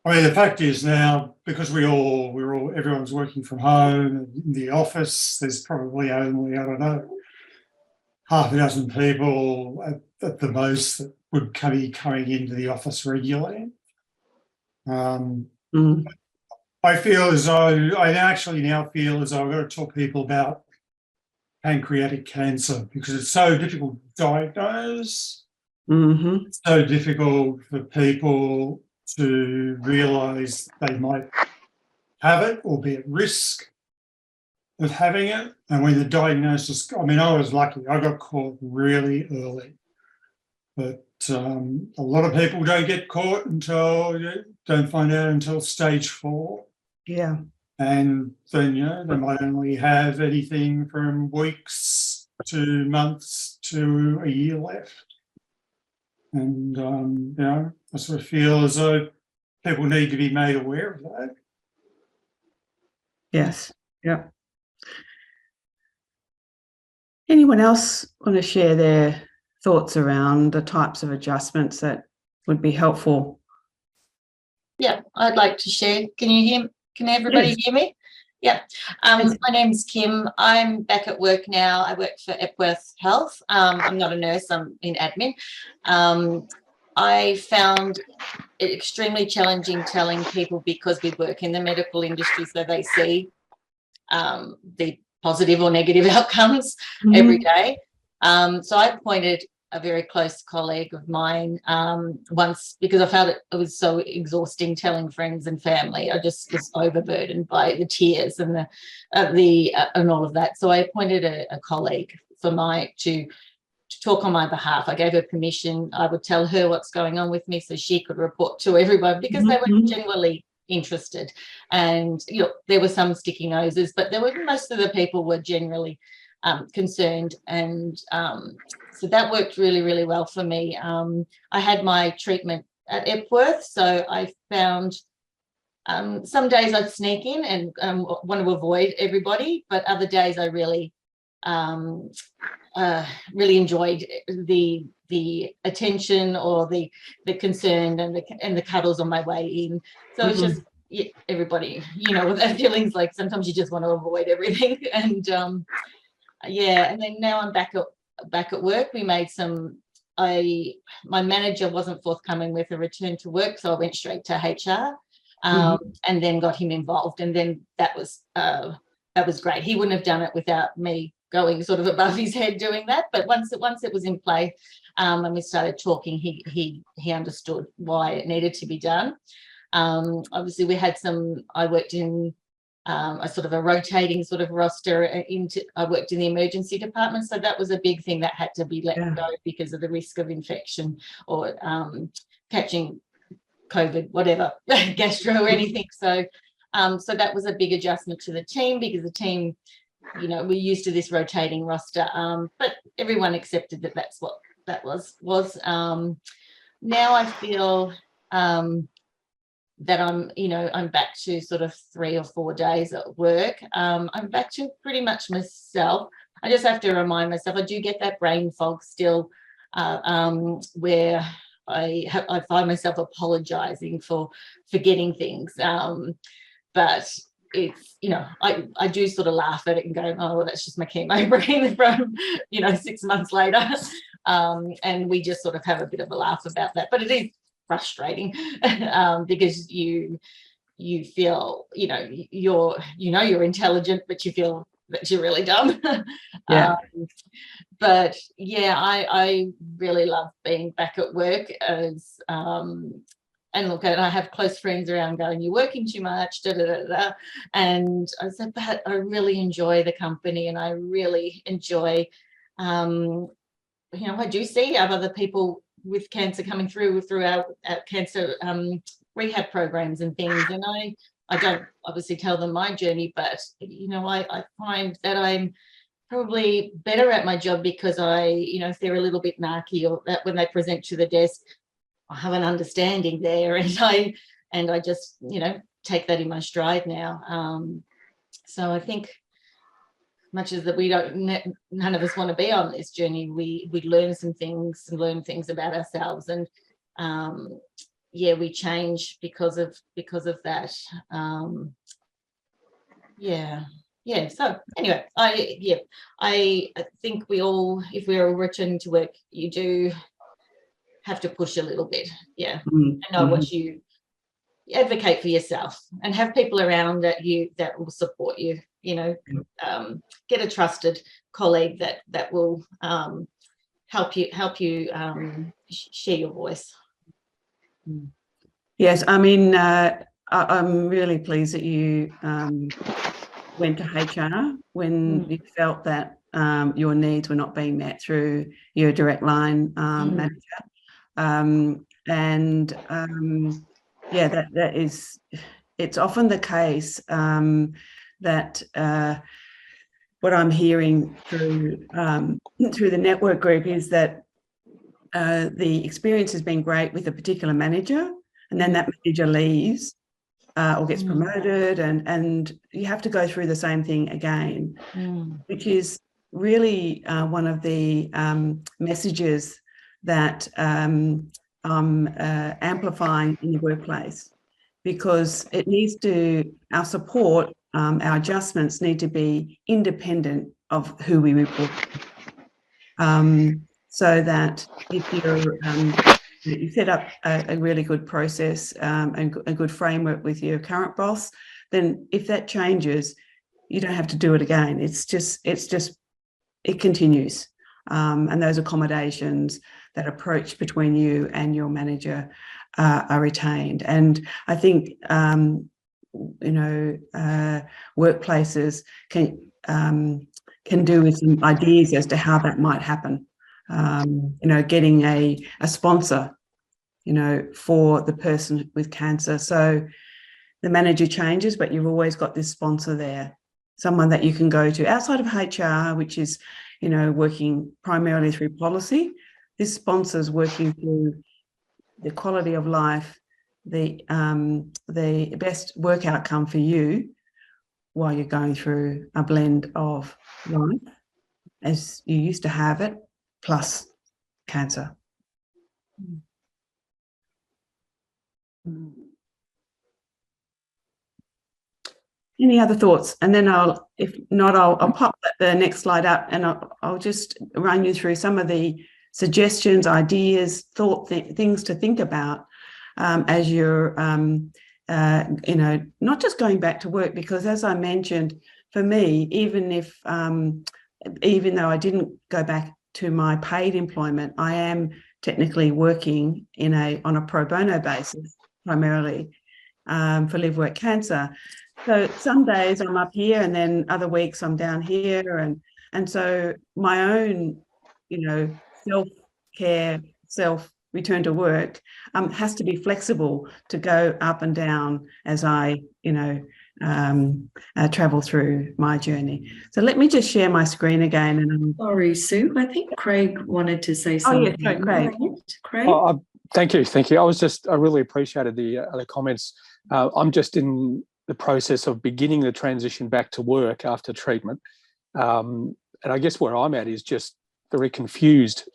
Speaker 4: the fact is now, because everyone's working from home, in the office, there's probably only, I don't know, half a dozen people at the most that would be coming into the office regularly. I feel as though I actually now feel as though I've got to talk to people about pancreatic cancer, because it's so difficult to diagnose. It's so difficult for people to realise they might have it or be at risk of having it. And when the diagnosis, I was lucky, I got caught really early. But a lot of people don't get caught don't find out until stage 4.
Speaker 2: Yeah.
Speaker 4: And then, they might only have anything from weeks to months to a year left. And, I sort of feel as though people need to be made aware of that.
Speaker 2: Yes. Yeah. Anyone else want to share their thoughts around the types of adjustments that would be helpful?
Speaker 5: Yeah, I'd like to share. Can everybody hear me? Yeah. My name's Kim. I'm back at work now. I work for Epworth Health. I'm not a nurse, I'm in admin. I found it extremely challenging telling people, because we work in the medical industry, so they see the positive or negative outcomes every day. So I appointed a very close colleague of mine once, because I found it was so exhausting telling friends and family. I just was overburdened by the tears and and all of that. So I appointed a colleague to talk on my behalf. I gave her permission. I would tell her what's going on with me so she could report to everyone, because they were genuinely interested. And there were some sticky noses, but most of the people were generally concerned, and so that worked really, really well for me. I had my treatment at Epworth, so I found some days I'd sneak in and want to avoid everybody, but other days I really really enjoyed the attention or the concern and the cuddles on my way in. So it's just everybody, you know what that feeling's like. Sometimes you just want to avoid everything, and yeah. And then now I'm back at work. We made some. My manager wasn't forthcoming with a return to work, so I went straight to HR, and then got him involved, and then that was great. He wouldn't have done it without me going sort of above his head doing that. But once it was in play, and we started talking, he understood why it needed to be done. Obviously, we had I worked in a sort of a rotating sort of roster. I worked in the emergency department, so that was a big thing that had to be let go because of the risk of infection or catching COVID, whatever, gastro or anything. So that was a big adjustment to the team, because the team, you know, we're used to this rotating roster, but everyone accepted that that's what that was. Now I feel that I'm back to sort of 3 or 4 days at work. I'm back to pretty much myself. I just have to remind myself, I do get that brain fog still, where I find myself apologizing for forgetting things. But it's, you know, I do sort of laugh at it and go, oh, well, that's just my chemo brain from, 6 months later. And we just sort of have a bit of a laugh about that. But it is frustrating because you feel, you're intelligent, but you feel that you're really dumb. But yeah, I really love being back at work as and look, I have close friends around going, you're working too much, da, da, da, da. And I said, but I really enjoy the company, and I really enjoy, I do see other people with cancer coming through our cancer rehab programs and things. And I don't obviously tell them my journey, but, I find that I'm probably better at my job because if they're a little bit narky, or that when they present to the desk, I have an understanding there, and I just take that in my stride now. So I think, much as that none of us want to be on this journey, we learn some things and learn things about ourselves, and we change because of that. So anyway, I think we all, if we're returning to work, you do have to push a little bit, and know what you advocate for yourself, and have people around that will support you. Get a trusted colleague that will help you share your voice.
Speaker 2: Yes, I mean, I'm really pleased that you went to HR when you felt that your needs were not being met through your direct line manager. That is, it's often the case that what I'm hearing through the network group is that the experience has been great with a particular manager, and then that manager leaves or gets promoted, and you have to go through the same thing again, which is really one of the messages that I'm amplifying in the workplace, because our support, our adjustments need to be independent of who we report to. So that if you set up a really good process and a good framework with your current boss, then if that changes, you don't have to do it again. It continues. And those accommodations, that approach between you and your manager are retained. And I think, workplaces can do with some ideas as to how that might happen. Getting a sponsor, for the person with cancer. So the manager changes, but you've always got this sponsor there, someone that you can go to outside of HR, which is, working primarily through policy. This sponsor's working through the quality of life, the best work outcome for you while you're going through a blend of life as you used to have it, plus cancer. Any other thoughts? And then if not, I'll pop the next slide up, and I'll just run you through some of the suggestions, ideas, things to think about as you're, not just going back to work, because as I mentioned, for me, even though I didn't go back to my paid employment, I am technically working on a pro bono basis, primarily for Live Work Cancer. So some days I'm up here, and then other weeks I'm down here, and so my own, self-care, return to work has to be flexible to go up and down as I, travel through my journey. So let me just share my screen again. And
Speaker 6: sorry, Sue, I think Craig wanted to say something.
Speaker 2: Oh, yes, Craig.
Speaker 6: Craig?
Speaker 3: Thank you. I really appreciated the other comments. I'm just in the process of beginning the transition back to work after treatment. And I guess where I'm at is just very confused.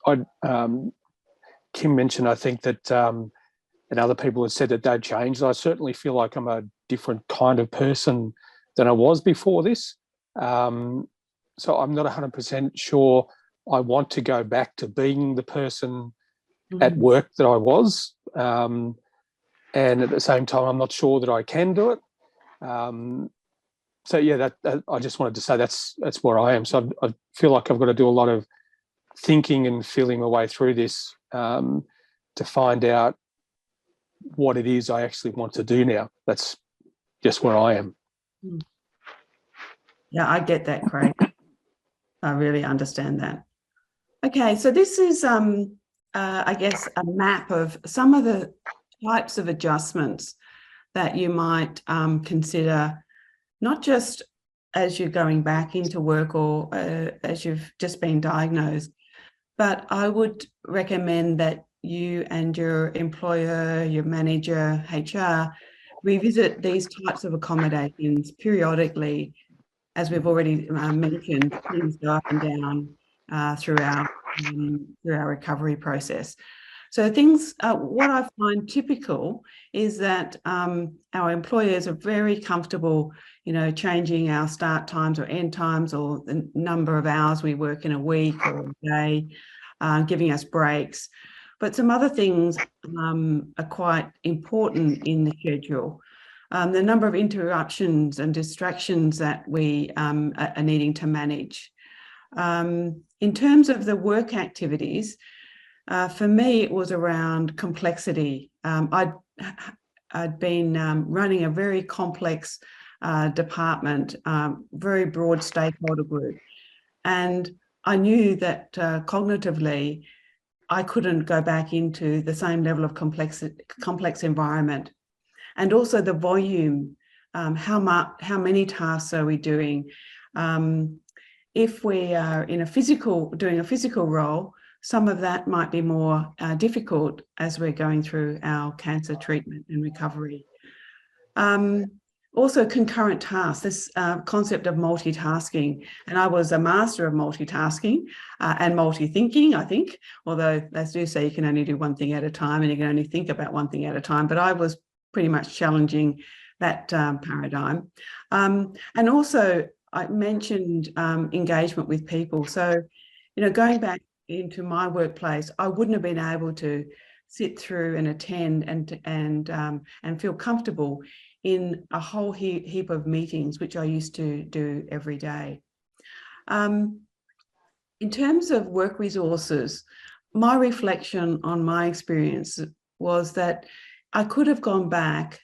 Speaker 3: Kim mentioned, I think, that and other people have said that they've changed. I certainly feel like I'm a different kind of person than I was before this. So I'm not 100% sure I want to go back to being the person at work that I was. And at the same time, I'm not sure that I can do it. So yeah, that I just wanted to say that's where I am. So I feel like I've got to do a lot of thinking and feeling my way through this to find out what it is I actually want to do now. That's just where I am.
Speaker 2: Yeah, I get that, Craig. I really understand that. Okay, so this is, I guess, a map of some of the types of adjustments that you might consider, not just as you're going back into work or as you've just been diagnosed, but I would recommend that you and your employer, your manager, HR, revisit these types of accommodations periodically. As we've already mentioned, things go up and down through our recovery process. So things, what I find typical is that our employers are very comfortable, changing our start times or end times or the number of hours we work in a week or a day, giving us breaks. But some other things are quite important in the schedule. The number of interruptions and distractions that we are needing to manage. In terms of the work activities, for me, it was around complexity. I'd been running a very complex department, very broad stakeholder group. And I knew that cognitively, I couldn't go back into the same level of complex environment. And also the volume, how many tasks are we doing? If we are doing a physical role, some of that might be more difficult as we're going through our cancer treatment and recovery. Also concurrent tasks, this concept of multitasking. And I was a master of multitasking and multi-thinking, I think, although they do say you can only do one thing at a time and you can only think about one thing at a time. But I was pretty much challenging that paradigm. And also I mentioned engagement with people. So, going back into my workplace, I wouldn't have been able to sit through and attend and feel comfortable in a whole heap of meetings, which I used to do every day. In terms of work resources, my reflection on my experience was that I could have gone back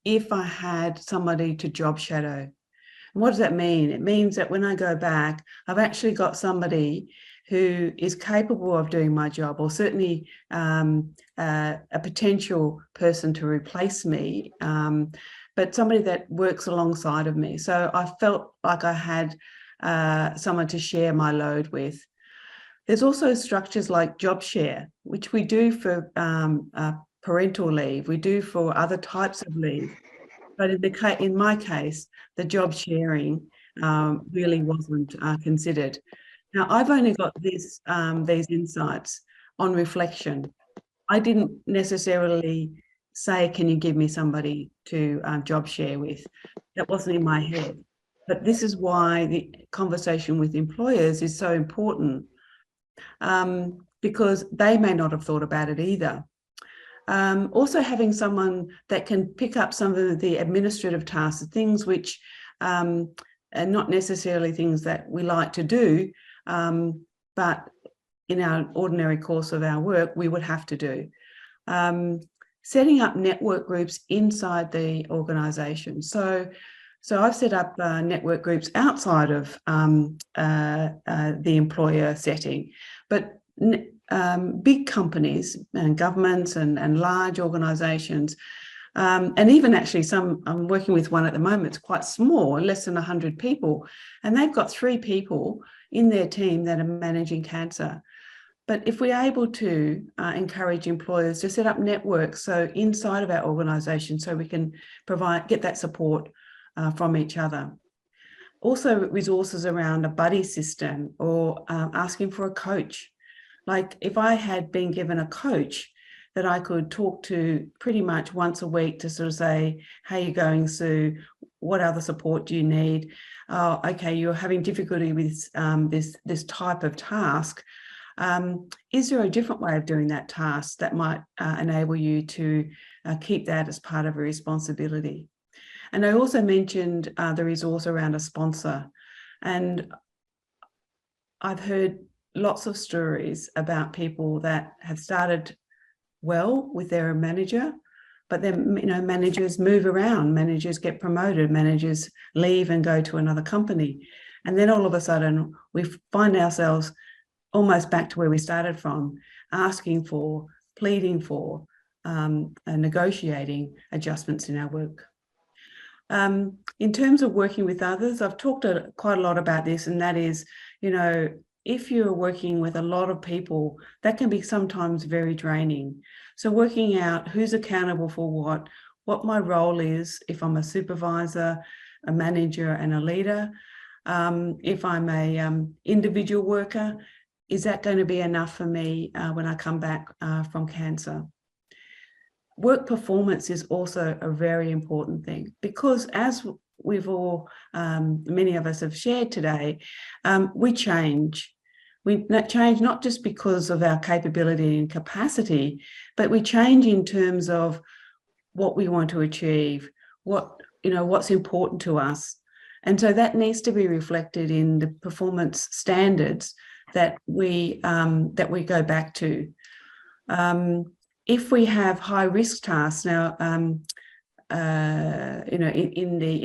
Speaker 2: if I had somebody to job shadow. What does that mean? It means that when I go back, I've actually got somebody who is capable of doing my job, or certainly a potential person to replace me, but somebody that works alongside of me. So I felt like I had someone to share my load with. There's also structures like job share, which we do for parental leave, we do for other types of leave. But in my case, the job sharing really wasn't considered. Now, I've only got these insights on reflection. I didn't necessarily say, can you give me somebody to job share with? That wasn't in my head. But this is why the conversation with employers is so important, because they may not have thought about it either. Also having someone that can pick up some of the administrative tasks, things which are not necessarily things that we like to do, but in our ordinary course of our work, we would have to do. Setting up network groups inside the organisation. So I've set up network groups outside of the employer setting, but big companies and governments and large organisations, and even actually I'm working with one at the moment, it's quite small, less than 100 people, and they've got 3 people in their team that are managing cancer. But if we're able to encourage employers to set up networks so inside of our organisation, so we can get that support from each other. Also resources around a buddy system or asking for a coach. Like if I had been given a coach that I could talk to pretty much once a week to sort of say, how are you going, Sue? What other support do you need? Oh, okay, you're having difficulty with this type of task. Is there a different way of doing that task that might enable you to keep that as part of a responsibility? And I also mentioned the resource around a sponsor. And I've heard lots of stories about people that have started well with their manager, but then, you know, managers move around, managers get promoted, managers leave and go to another company. And then all of a sudden we find ourselves almost back to where we started from, asking for, pleading for, and negotiating adjustments in our work. In terms of working with others, I've talked quite a lot about this, and that is, you know, if you're working with a lot of people, that can be sometimes very draining. So working out who's accountable for what my role is, if I'm a supervisor, a manager and a leader, if I'm a individual worker, is that going to be enough for me when I come back from cancer? Work performance is also a very important thing, because as we've all, many of us have shared today, we change. We change not just because of our capability and capacity, but we change in terms of what we want to achieve, what's important to us. And so that needs to be reflected in the performance standards that we go back to. If we have high risk tasks now, in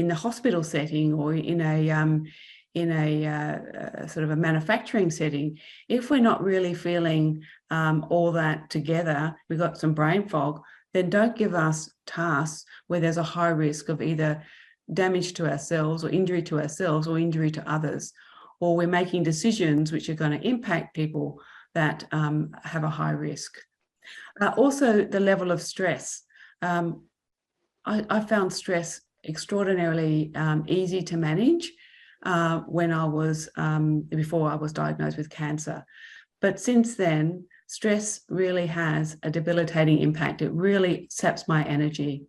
Speaker 2: the hospital setting or in a sort of a manufacturing setting, if we're not really feeling all that together, we've got some brain fog, then don't give us tasks where there's a high risk of either damage to ourselves or injury to ourselves or injury to others, or we're making decisions which are going to impact people that have a high risk. Also, the level of stress. I found stress extraordinarily easy to manage when I was, before I was diagnosed with cancer. But since then, stress really has a debilitating impact. It really saps my energy.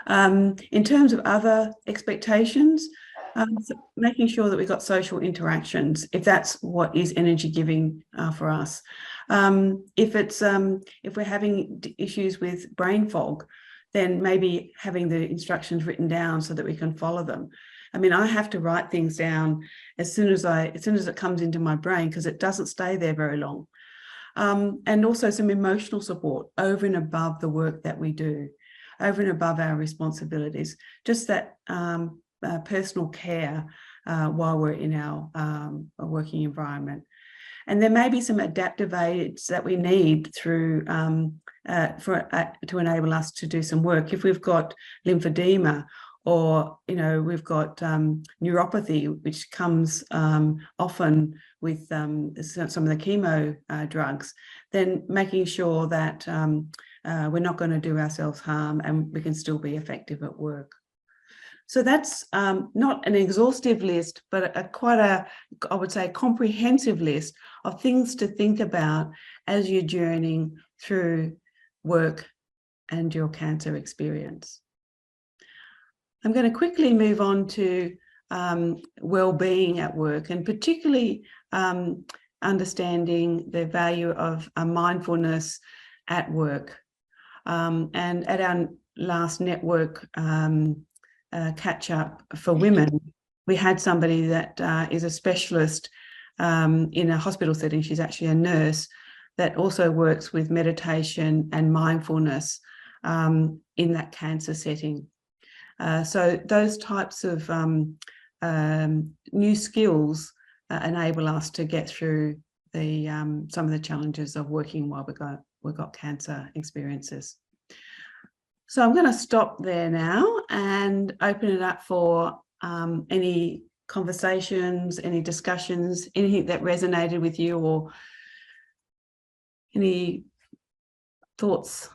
Speaker 2: In terms of other expectations, making sure that we've got social interactions, if that's what is energy giving for us. If we're having issues with brain fog, then maybe having the instructions written down so that we can follow them. I mean, I have to write things down as soon as it comes into my brain, because it doesn't stay there very long. And also some emotional support over and above the work that we do, over and above our responsibilities, just that personal care while we're in our working environment. And there may be some adaptive aids that we need through to enable us to do some work. If we've got lymphedema or, you know, we've got neuropathy, which comes often with some of the chemo drugs, then making sure that we're not going to do ourselves harm and we can still be effective at work. So that's not an exhaustive list, but I would say, comprehensive list of things to think about as you're journeying through work and your cancer experience. I'm going to quickly move on to well-being at work, and particularly understanding the value of mindfulness at work. And at our last network catch-up for women, we had somebody that is a specialist in a hospital setting. She's actually a nurse that also works with meditation and mindfulness in that cancer setting. So those types of new skills enable us to get through the some of the challenges of working while we've got cancer experiences. So I'm going to stop there now and open it up for any conversations, any discussions, anything that resonated with you, or any thoughts.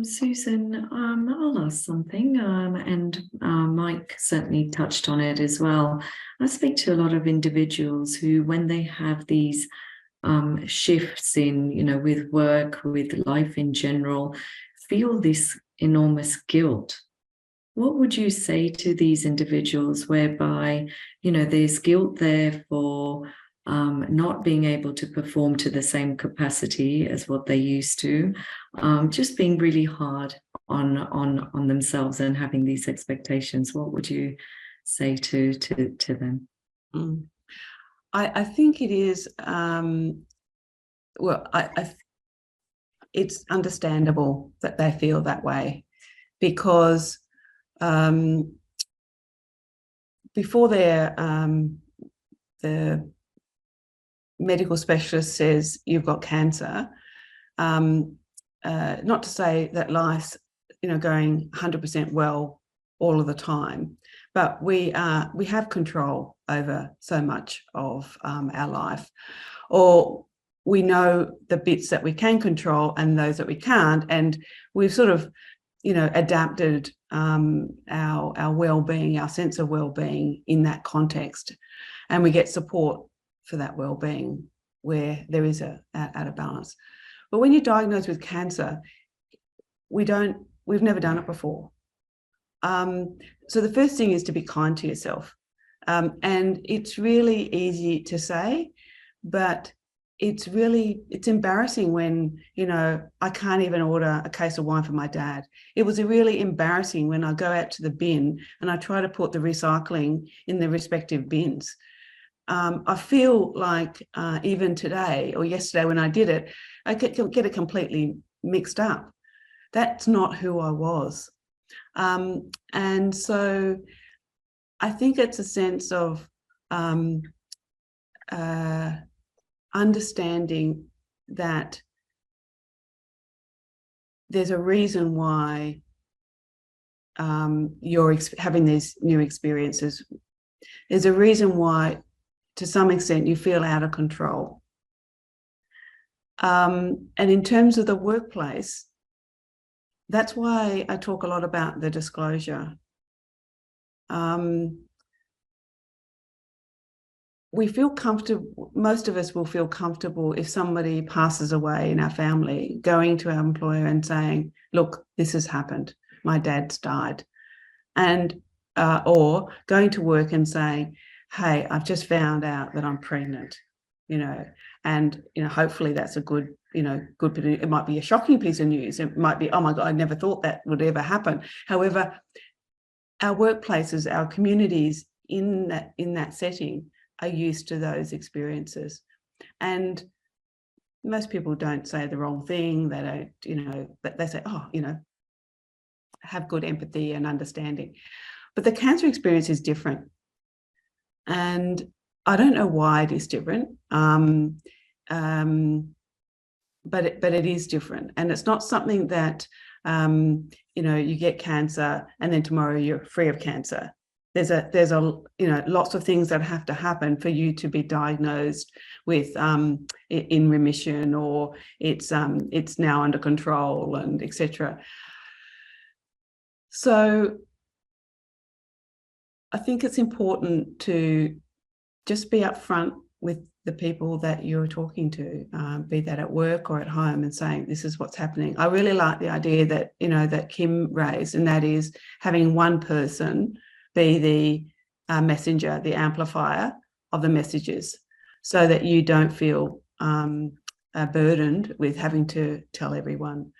Speaker 6: Susan, I'll ask something, and Mike certainly touched on it as well. I speak to a lot of individuals who, when they have these shifts in, you know, with work, with life in general, feel this enormous guilt. What would you say to these individuals whereby, you know, there's guilt there for not being able to perform to the same capacity as what they used to, just being really hard on themselves and having these expectations? What would you say to them?
Speaker 2: I think it is, well, it's understandable that they feel that way, because before the medical specialist says you've got cancer, not to say that life's, you know, going 100% well all of the time, but we have control over so much of our life, or we know the bits that we can control and those that we can't, and we've sort of, you know, adapted our well-being, our sense of well-being in that context, and we get support for that well-being where there is out of balance. But when you're diagnosed with cancer, we've never done it before. So the first thing is to be kind to yourself. And it's really easy to say, but it's embarrassing when, you know, I can't even order a case of wine for my dad. It was really embarrassing when I go out to the bin and I try to put the recycling in the respective bins. I feel like even today or yesterday when I did it, I get it completely mixed up. That's not who I was. And so I think it's a sense of understanding that there's a reason why you're having these new experiences. There's a reason why, to some extent, you feel out of control. And in terms of the workplace, that's why I talk a lot about the disclosure. We feel comfortable, most of us will feel comfortable if somebody passes away in our family, going to our employer and saying, look, this has happened, my dad's died. And or going to work and saying, hey, I've just found out that I'm pregnant, you know, and, you know, hopefully that's a good, you know, it might be a shocking piece of news. It might be, oh my God, I never thought that would ever happen. However, our workplaces, our communities in that setting are used to those experiences. And most people don't say the wrong thing. They don't, you know, but they say, oh, you know, have good empathy and understanding. But the cancer experience is different. And I don't know why it is different. but it is different, and it's not something that you get cancer and then tomorrow you're free of cancer. There's lots of things that have to happen for you to be diagnosed with in remission, or it's now under control, and etc. So I think it's important to just be upfront with the people that you're talking to, be that at work or at home, and saying, this is what's happening. I really like the idea that, that Kim raised, and that is having one person be the messenger, the amplifier of the messages, so that you don't feel burdened with having to tell everyone.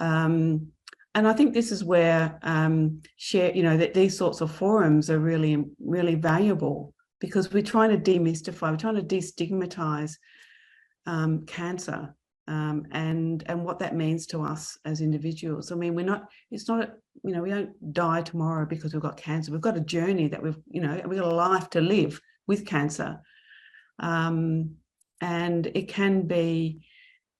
Speaker 2: And I think this is where that these sorts of forums are really, really valuable, because we're trying to demystify, we're trying to destigmatize cancer and what that means to us as individuals. I mean, we don't die tomorrow because we've got cancer. We've got a journey that we've got a life to live with cancer. And it can be,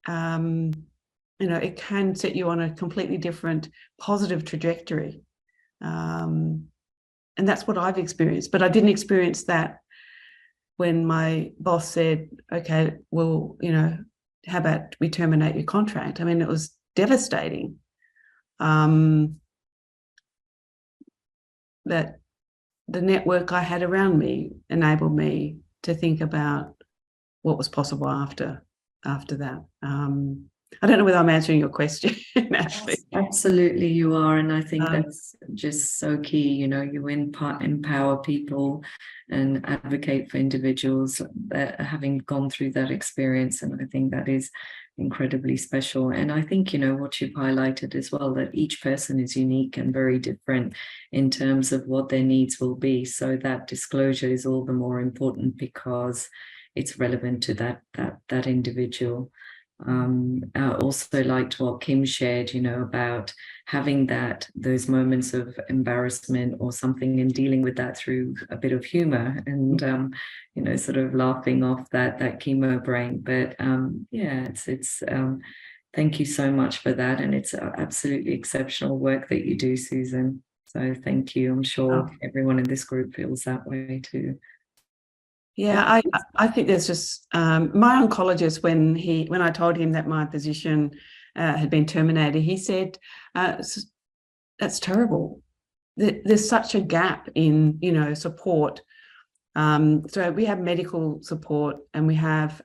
Speaker 2: it can set you on a completely different positive trajectory. And that's what I've experienced, but I didn't experience that when my boss said, okay, well, how about we terminate your contract? I mean, it was devastating. That the network I had around me enabled me to think about what was possible after that. I don't know whether I'm answering your question, Ashley.
Speaker 6: Absolutely, you are. And I think that's just so key. You empower people and advocate for individuals that having gone through that experience. And I think that is incredibly special. And I think, what you've highlighted as well, that each person is unique and very different in terms of what their needs will be. So that disclosure is all the more important because it's relevant to that individual. I also liked what Kim shared, about having those moments of embarrassment or something, and dealing with that through a bit of humor and, sort of laughing off that chemo brain. But it's thank you so much for that. And it's absolutely exceptional work that you do, Susan. So thank you. I'm sure everyone in this group feels that way too.
Speaker 2: Yeah, I think there's just my oncologist, when I told him that my position had been terminated, he said, that's terrible. There's such a gap in, support. So we have medical support, and we have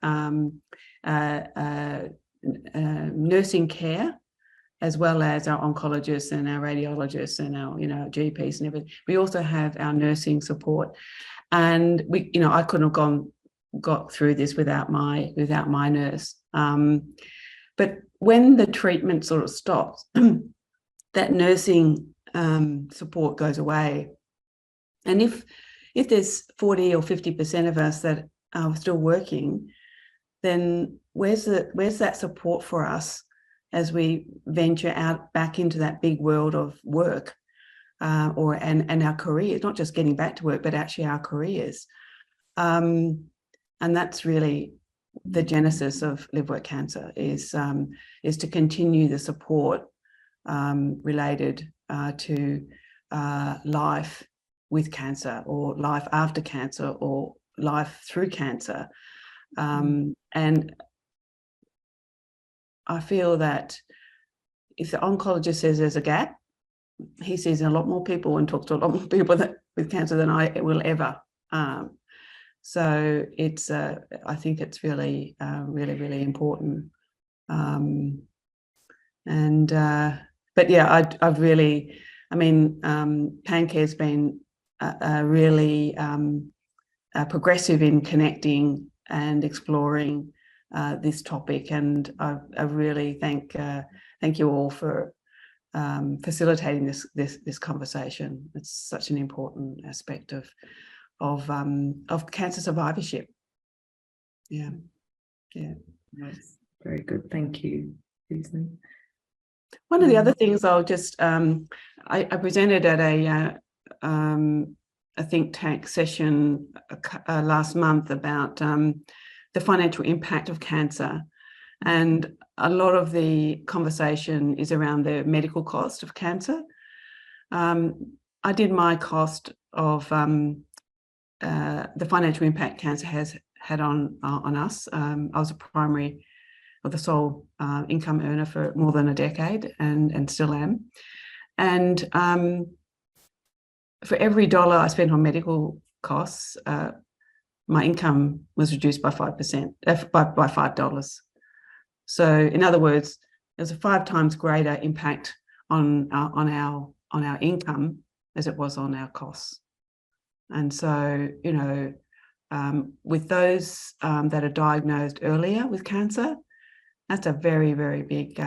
Speaker 2: nursing care, as well as our oncologists and our radiologists and our, GPs and everything. We also have our nursing support. And I couldn't have got through this without my nurse. But when the treatment sort of stops, that nursing support goes away. And if there's 40 or 50% of us that are still working, then where's that support for us as we venture out back into that big world of work? And our careers, not just getting back to work, but actually our careers. And that's really the genesis of Live Work Cancer, is to continue the support related to life with cancer, or life after cancer, or life through cancer. And I feel that if the oncologist says there's a gap, he sees a lot more people and talks to a lot more people with cancer than I will ever. So it's, I think it's really, really, really important. But yeah, I've really, Pancare's been really progressive in connecting and exploring this topic, and I really thank you all for facilitating this conversation. It's such an important aspect of cancer survivorship. Yeah.
Speaker 6: That's very good. Thank you, Susan.
Speaker 2: One of the other things I'll just I presented at a think tank session last month about the financial impact of cancer, And a lot of the conversation is around the medical cost of cancer. I did my cost of the financial impact cancer has had on us. I was a primary or the sole income earner for more than a decade and still am. And for every dollar I spent on medical costs, my income was reduced by 5%, by $5. So in other words, there's a 5 times greater impact on our income as it was on our costs. And so, you know, with those that are diagnosed earlier with cancer, that's a very, very big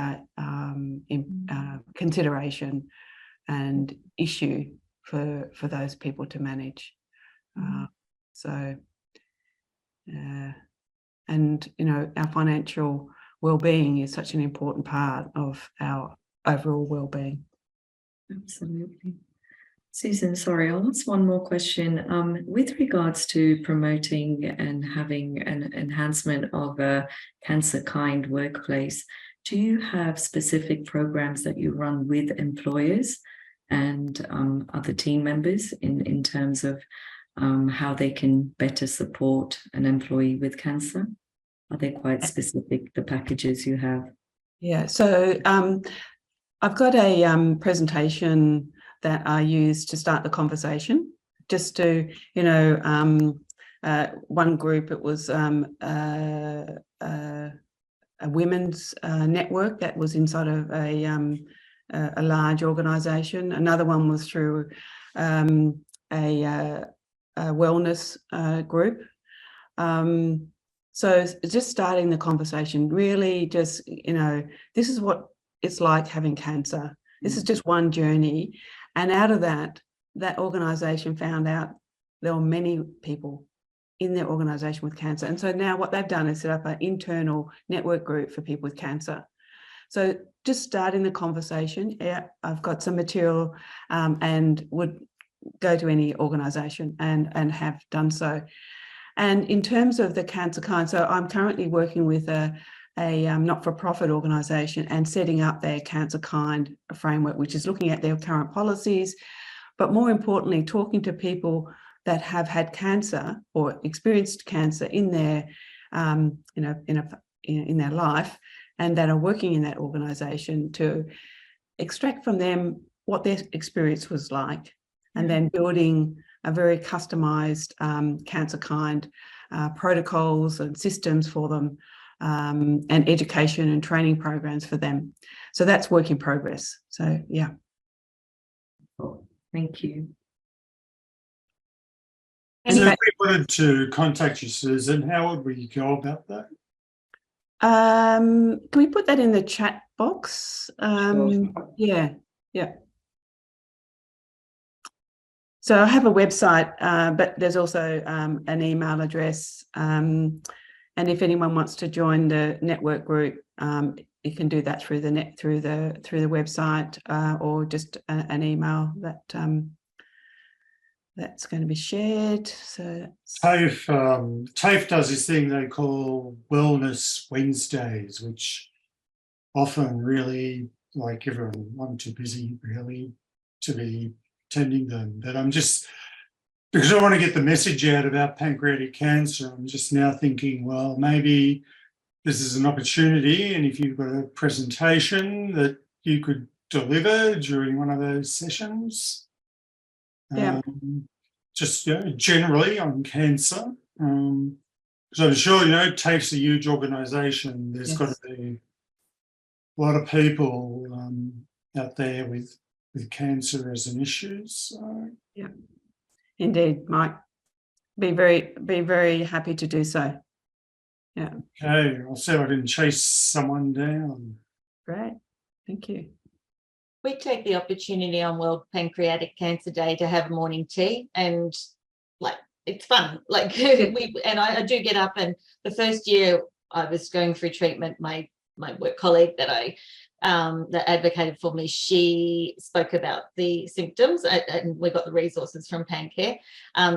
Speaker 2: consideration and issue for those people to manage. And you know, our financial well-being is such an important part of our overall well-being.
Speaker 6: Absolutely. Susan, sorry, I'll ask one more question. With regards to promoting and having an enhancement of a cancer-kind workplace, do you have specific programs that you run with employers and other team members in terms of how they can better support an employee with cancer? Are they quite specific, the packages you have?
Speaker 2: Yeah, so I've got a presentation that I use to start the conversation, just to, you know, one group, it was a women's network that was inside of a large organisation. Another one was through a wellness group. So just starting the conversation, really just, you know, this is what it's like having cancer. This is just one journey. And out of that organisation found out there were many people in their organisation with cancer. And so now what they've done is set up an internal network group for people with cancer. So just starting the conversation, yeah, I've got some material and would go to any organisation and have done so. And in terms of the cancer kind, so I'm currently working with a not-for-profit organisation and setting up their cancer kind framework, which is looking at their current policies, but more importantly, talking to people that have had cancer or experienced cancer in their, you know, in their life, and that are working in that organisation to extract from them what their experience was like, and then building a very customised cancer kind protocols and systems for them, and education and training programs for them. So that's work in progress. So yeah.
Speaker 6: Thank you.
Speaker 4: So if we wanted to contact you, Susan, how would we go about that?
Speaker 2: Can we put that in the chat box? Yeah. So I have a website, but there's also an email address. And if anyone wants to join the network group, you can do that through the website, or just an email that that's going to be shared. So
Speaker 4: TAFE does this thing they call Wellness Wednesdays, which often really, like, I'm too busy really to be attending them. But I'm just, because I want to get the message out about pancreatic cancer, I'm just now thinking, well, maybe this is an opportunity, and if you've got a presentation that you could deliver during one of those sessions.
Speaker 2: Yeah.
Speaker 4: Just, you know, generally on cancer. So I'm sure, you know, TAFE's a huge organisation. There's got to be a lot of people out there with cancer as an issue. So
Speaker 2: yeah, indeed, Mike. Be very happy to do so. Yeah.
Speaker 4: Okay, I'll see if I can chase someone down.
Speaker 2: Great, thank you.
Speaker 5: We take the opportunity on World Pancreatic Cancer Day to have morning tea, and like it's fun. Like I do get up, and the first year I was going through treatment, my work colleague that I that advocated for me, she spoke about the symptoms, and we got the resources from Pancare.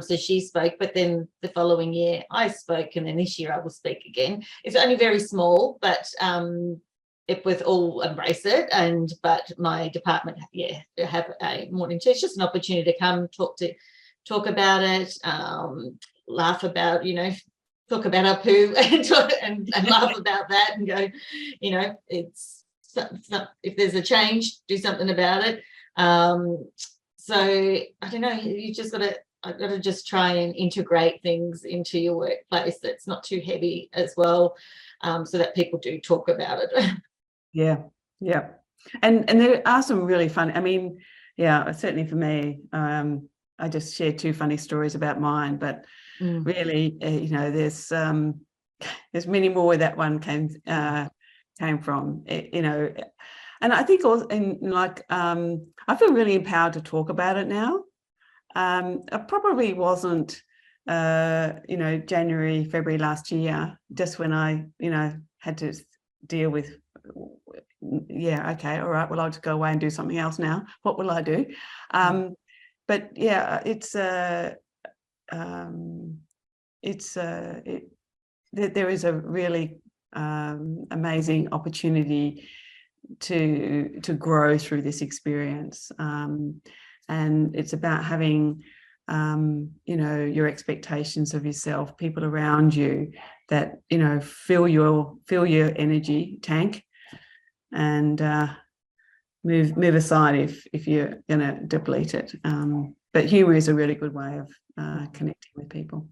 Speaker 5: So she spoke, but then the following year I spoke, and then this year I will speak again. It's only very small, but it was all embrace it. But my department, have a morning tea. It's just an opportunity to come talk about it, laugh about, talk about our poo and laugh about that and go, it's if there's a change, do something about it. So I don't know, you just I've got to just try and integrate things into your workplace that's not too heavy as well, so that people do talk about it.
Speaker 2: Yeah. And there are some really fun, certainly for me, I just shared 2 funny stories about mine, but really, there's many more where that one came from, and I think also, I feel really empowered to talk about it now. I probably wasn't, January, February last year, just when I, had to deal with, okay, all right, well, I'll just go away and do something else now. What will I do? But yeah, there is a really amazing opportunity to grow through this experience, and it's about having your expectations of yourself, people around you that fill your energy tank, and move aside if you're going to deplete it. But humour is a really good way of connecting with people.